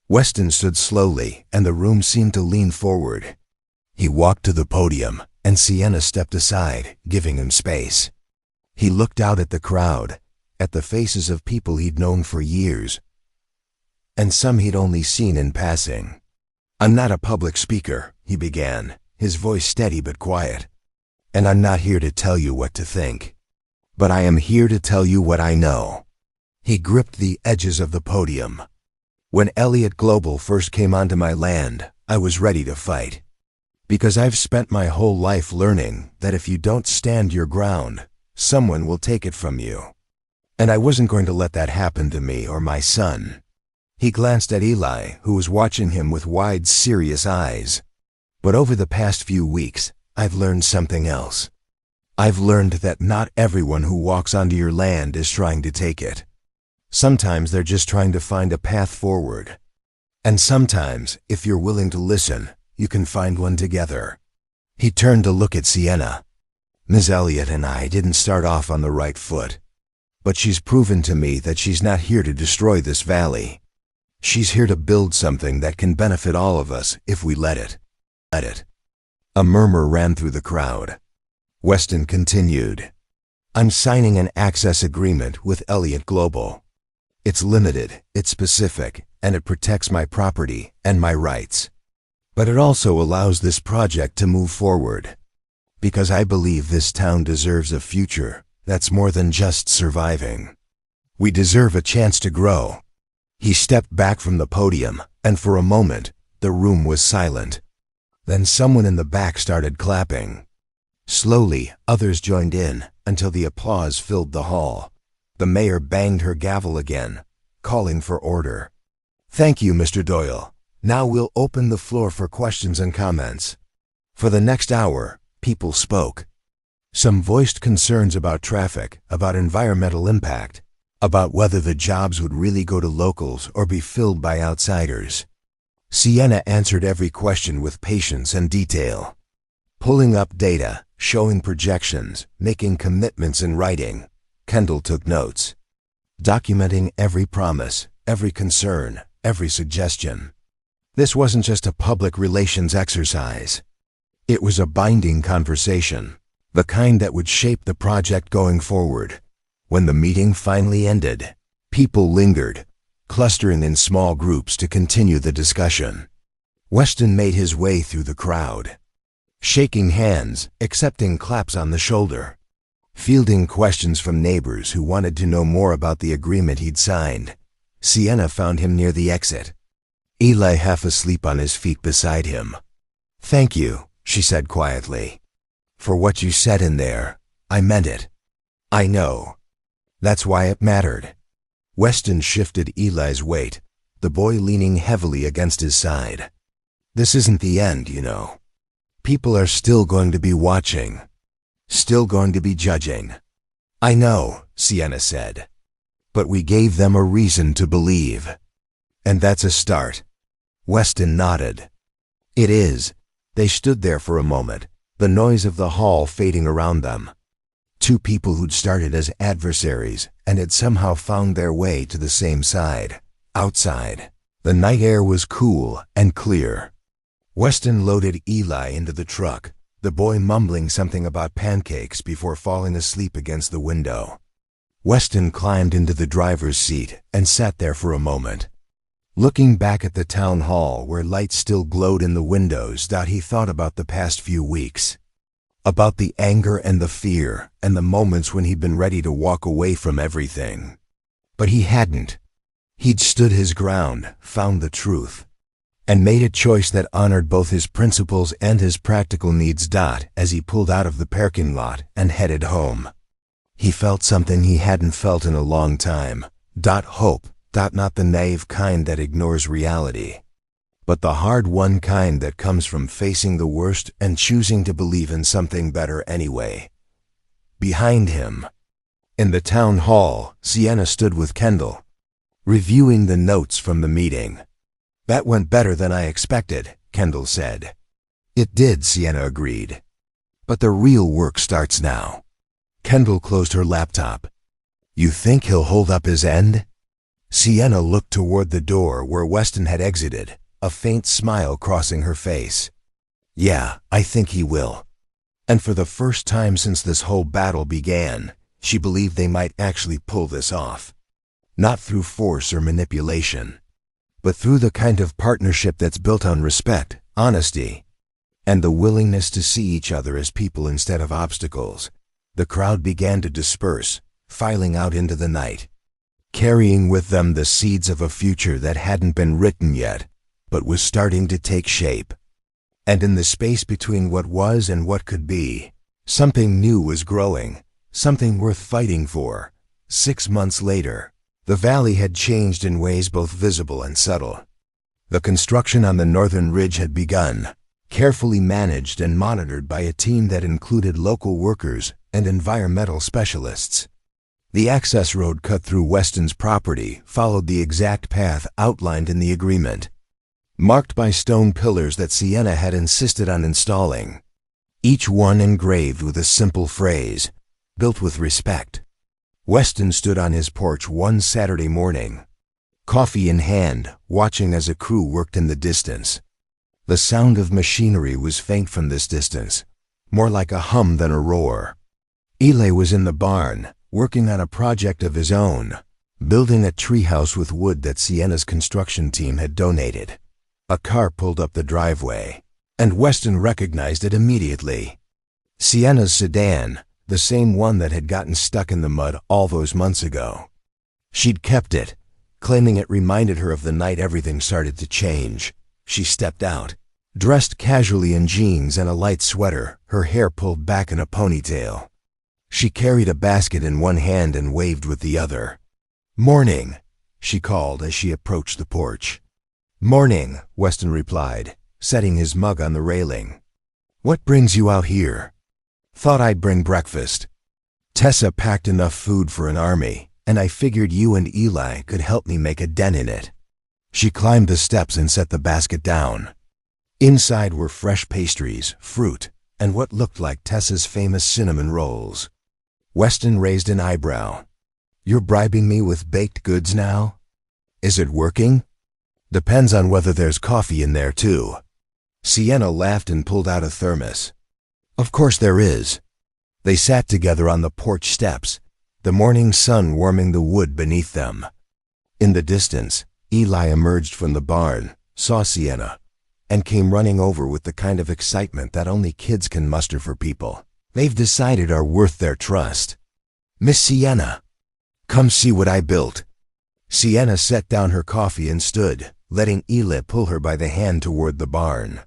Weston stood slowly, and the room seemed to lean forward. He walked to the podium, and Sienna stepped aside, giving him space. He looked out at the crowd, at the faces of people he'd known for years, and some he'd only seen in passing. "I'm not a public speaker," he began, his voice steady but quiet. "And I'm not here to tell you what to think. But I am here to tell you what I know." He gripped the edges of the podium. "When Elliott Global first came onto my land, I was ready to fight. Because I've spent my whole life learning that if you don't stand your ground, someone will take it from you. And I wasn't going to let that happen to me or my son." He glanced at Eli, who was watching him with wide, serious eyes. "But over the past few weeks, I've learned something else. I've learned that not everyone who walks onto your land is trying to take it. Sometimes they're just trying to find a path forward. And sometimes, if you're willing to listen, you can find one together." He turned to look at Sienna. "Ms. Elliott and I didn't start off on the right foot, but she's proven to me that she's not here to destroy this valley. She's here to build something that can benefit all of us if we let it. A murmur ran through the crowd. Weston continued. "I'm signing an access agreement with Elliott Global. It's limited, it's specific, and it protects my property and my rights. But it also allows this project to move forward. Because I believe this town deserves a future that's more than just surviving. We deserve a chance to grow." He stepped back from the podium, and for a moment, the room was silent. Then someone in the back started clapping. Slowly, others joined in, until the applause filled the hall. The mayor banged her gavel again, calling for order. Thank you, Mr. Doyle. Now we'll open the floor for questions and comments. For the next hour, people spoke. Some voiced concerns about traffic, about environmental impact, about whether the jobs would really go to locals or be filled by outsiders. Sienna answered every question with patience and detail, pulling up data, showing projections, making commitments in writing. Kendall took notes, documenting every promise, every concern, every suggestion. This wasn't just a public relations exercise. It was a binding conversation, the kind that would shape the project going forward. When the meeting finally ended, people lingered, clustering in small groups to continue the discussion. Weston made his way through the crowd, shaking hands, accepting claps on the shoulder, fielding questions from neighbors who wanted to know more about the agreement he'd signed. Sienna found him near the exit, Eli half asleep on his feet beside him. "Thank you," she said quietly, "for what you said in there. I meant it. I know. That's why it mattered." Weston shifted Eli's weight, the boy leaning heavily against his side. "This isn't the end, you know. People are still going to be watching, still going to be judging." "I know," Sienna said, "but we gave them a reason to believe. And that's a start." Weston nodded. "It is." They stood there for a moment, the noise of the hall fading around them. Two people who'd started as adversaries and had somehow found their way to the same side. Outside, the night air was cool and clear. Weston loaded Eli into the truck, the boy mumbling something about pancakes before falling asleep against the window. Weston climbed into the driver's seat and sat there for a moment, looking back at the town hall where lights still glowed in the windows. He thought about the past few weeks, about the anger and the fear and the moments when he'd been ready to walk away from everything. But he hadn't. He'd stood his ground, found the truth, and made a choice that honored both his principles and his practical needs. As he pulled out of the parking lot and headed home, he felt something he hadn't felt in a long time. Hope. Not the naive kind that ignores reality, but the hard-won kind that comes from facing the worst and choosing to believe in something better anyway. Behind him, in the town hall, Sienna stood with Kendall, reviewing the notes from the meeting. "That went better than I expected," Kendall said. "It did," Sienna agreed. "But the real work starts now." Kendall closed her laptop. "You think he'll hold up his end?" Sienna looked toward the door where Weston had exited, a faint smile crossing her face. "Yeah, I think he will." And for the first time since this whole battle began, she believed they might actually pull this off. Not through force or manipulation, but through the kind of partnership that's built on respect, honesty, and the willingness to see each other as people instead of obstacles. The crowd began to disperse, filing out into the night, carrying with them the seeds of a future that hadn't been written yet, but was starting to take shape. And in the space between what was and what could be, something new was growing, something worth fighting for. 6 months later, the valley had changed in ways both visible and subtle. The construction on the northern ridge had begun, carefully managed and monitored by a team that included local workers and environmental specialists. The access road cut through Weston's property followed the exact path outlined in the agreement, marked by stone pillars that Sienna had insisted on installing, each one engraved with a simple phrase, "Built with respect." Weston stood on his porch one Saturday morning, coffee in hand, watching as a crew worked in the distance. The sound of machinery was faint from this distance, more like a hum than a roar. Eli was in the barn, working on a project of his own, building a treehouse with wood that Sienna's construction team had donated. A car pulled up the driveway, and Weston recognized it immediately. Sienna's sedan, the same one that had gotten stuck in the mud all those months ago. She'd kept it, claiming it reminded her of the night everything started to change. She stepped out, dressed casually in jeans and a light sweater, her hair pulled back in a ponytail. She carried a basket in one hand and waved with the other. "Morning," she called as she approached the porch. "Morning," Weston replied, setting his mug on the railing. "What brings you out here?" "Thought I'd bring breakfast. Tessa packed enough food for an army, and I figured you and Eli could help me make a dent in it." She climbed the steps and set the basket down. Inside were fresh pastries, fruit, and what looked like Tessa's famous cinnamon rolls. Weston raised an eyebrow. "You're bribing me with baked goods now? Is it working?" "Depends on whether there's coffee in there, too." Sienna laughed and pulled out a thermos. "Of course there is." They sat together on the porch steps, the morning sun warming the wood beneath them. In the distance, Eli emerged from the barn, saw Sienna, and came running over with the kind of excitement that only kids can muster for people they've decided are worth their trust. "Miss Sienna, come see what I built." Sienna set down her coffee and stood, letting Eli pull her by the hand toward the barn.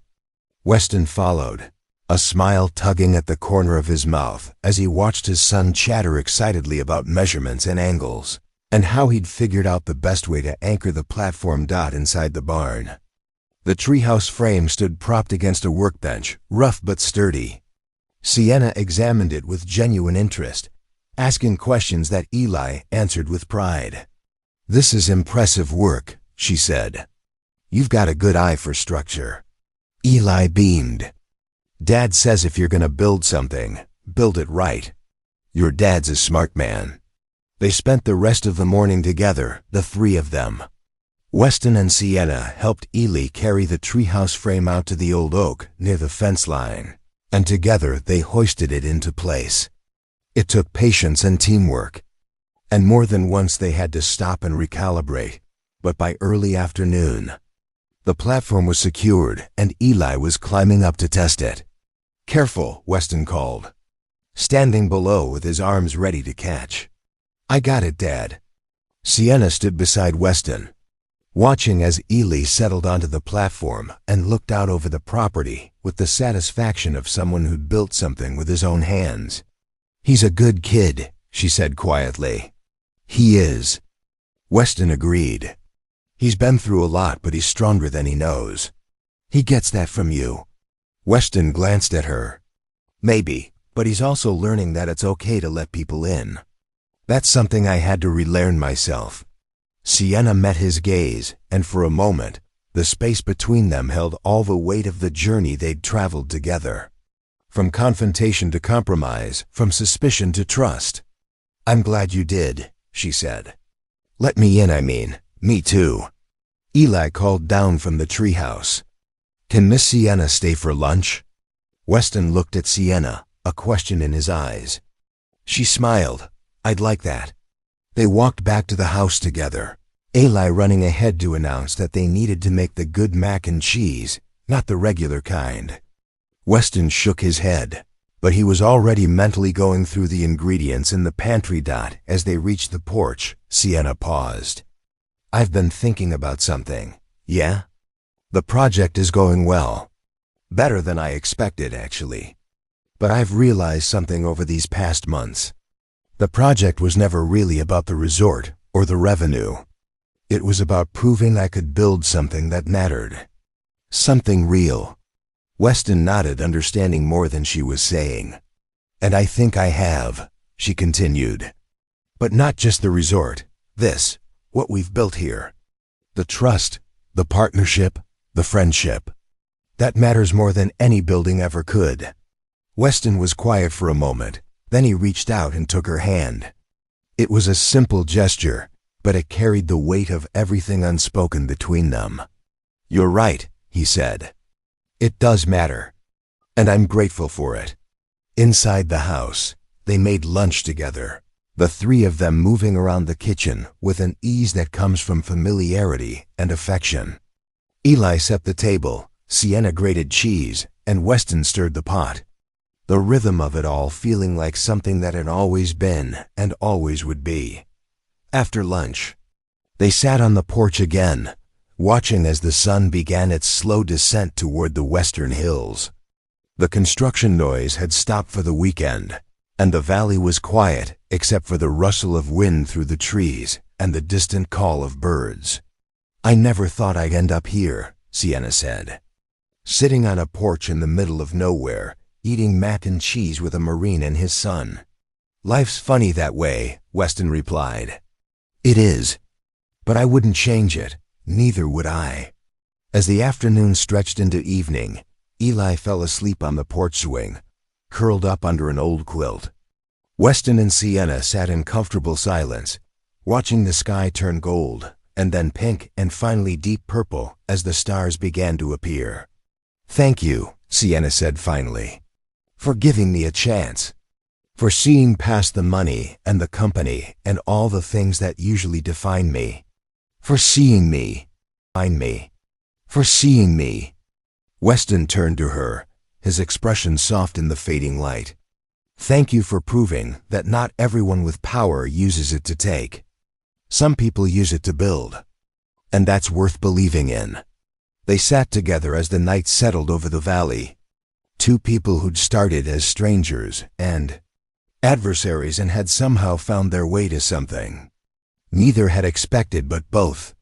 Weston followed, a smile tugging at the corner of his mouth as he watched his son chatter excitedly about measurements and angles, and how he'd figured out the best way to anchor the platform dot inside the barn. The treehouse frame stood propped against a workbench, rough but sturdy. Sienna examined it with genuine interest, asking questions that Eli answered with pride. "This is impressive work," she said. "You've got a good eye for structure." Eli beamed. "Dad says if you're gonna build something, build it right. Your dad's a smart man." They spent the rest of the morning together, the three of them. Weston and Sienna helped Eli carry the treehouse frame out to the old oak near the fence line, and together they hoisted it into place. It took patience and teamwork, and more than once they had to stop and recalibrate, but by early afternoon, the platform was secured and Eli was climbing up to test it. "Careful," Weston called, standing below with his arms ready to catch. "I got it, Dad." Sienna stood beside Weston, watching as Eli settled onto the platform and looked out over the property with the satisfaction of someone who'd built something with his own hands. "He's a good kid," she said quietly. "He is." Weston agreed. "He's been through a lot, but he's stronger than he knows. He gets that from you." Weston glanced at her. "Maybe, but he's also learning that it's okay to let people in. That's something I had to relearn myself." Sienna met his gaze, and for a moment, the space between them held all the weight of the journey they'd traveled together. From confrontation to compromise, from suspicion to trust. "I'm glad you did," she said. "Let me in, I mean. Me too." Eli called down from the treehouse. "Can Miss Sienna stay for lunch?" Weston looked at Sienna, a question in his eyes. She smiled. "I'd like that." They walked back to the house together, Eli running ahead to announce that they needed to make the good mac and cheese, not the regular kind. Weston shook his head, but he was already mentally going through the ingredients in the pantry dot as they reached the porch. Sienna paused. "I've been thinking about something." "Yeah?" "The project is going well. Better than I expected, actually. But I've realized something over these past months. The project was never really about the resort or the revenue. It was about proving I could build something that mattered. Something real." Weston nodded, understanding more than she was saying. "And I think I have," she continued. "But not just the resort. This, what we've built here. The trust, the partnership, the friendship. That matters more than any building ever could." Weston was quiet for a moment, then he reached out and took her hand. It was a simple gesture, but it carried the weight of everything unspoken between them. "You're right," he said. "It does matter. And I'm grateful for it." Inside the house, they made lunch together, the three of them moving around the kitchen with an ease that comes from familiarity and affection. Eli set the table, Sienna grated cheese, and Weston stirred the pot. The rhythm of it all feeling like something that had always been and always would be. After lunch, they sat on the porch again, watching as the sun began its slow descent toward the western hills. The construction noise had stopped for the weekend, and the valley was quiet except for the rustle of wind through the trees and the distant call of birds. I never thought I'd end up here, Sienna said. Sitting on a porch in the middle of nowhere, eating mac and cheese with a Marine and his son. Life's funny that way, Weston replied. It is. But I wouldn't change it, neither would I. As the afternoon stretched into evening, Eli fell asleep on the porch swing, curled up under an old quilt. Weston and Sienna sat in comfortable silence, watching the sky turn gold, and then pink and finally deep purple as the stars began to appear. Thank you, Sienna said finally, for giving me a chance. For seeing past the money and the company and all the things that usually define me. For seeing me. For seeing me. Weston turned to her, his expression soft in the fading light. Thank you for proving that not everyone with power uses it to take. Some people use it to build. And that's worth believing in. They sat together as the night settled over the valley. Two people who'd started as strangers and adversaries and had somehow found their way to something. Neither had expected, but both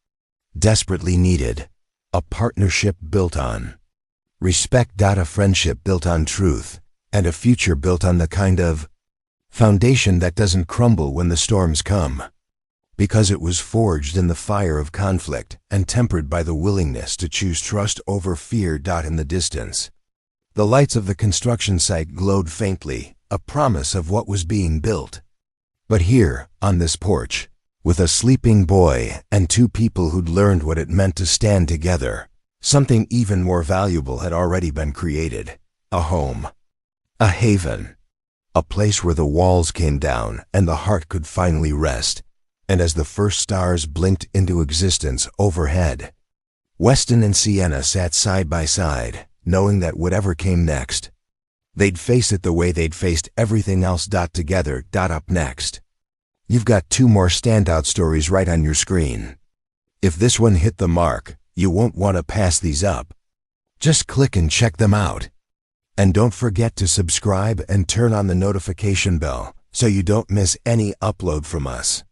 desperately needed. A partnership built on respect, a friendship built on truth, and a future built on the kind of foundation that doesn't crumble when the storms come. Because it was forged in the fire of conflict and tempered by the willingness to choose trust over fear. In the distance, the lights of the construction site glowed faintly, a promise of what was being built. But here, on this porch, with a sleeping boy and two people who'd learned what it meant to stand together, something even more valuable had already been created. A home. A haven. A place where the walls came down and the heart could finally rest. And as the first stars blinked into existence overhead, Weston and Sienna sat side by side, knowing that whatever came next, they'd face it the way they'd faced everything else. Together. Up next, you've got two more standout stories right on your screen. If this one hit the mark, you won't want to pass these up. Just click and check them out. And don't forget to subscribe and turn on the notification bell so you don't miss any upload from us.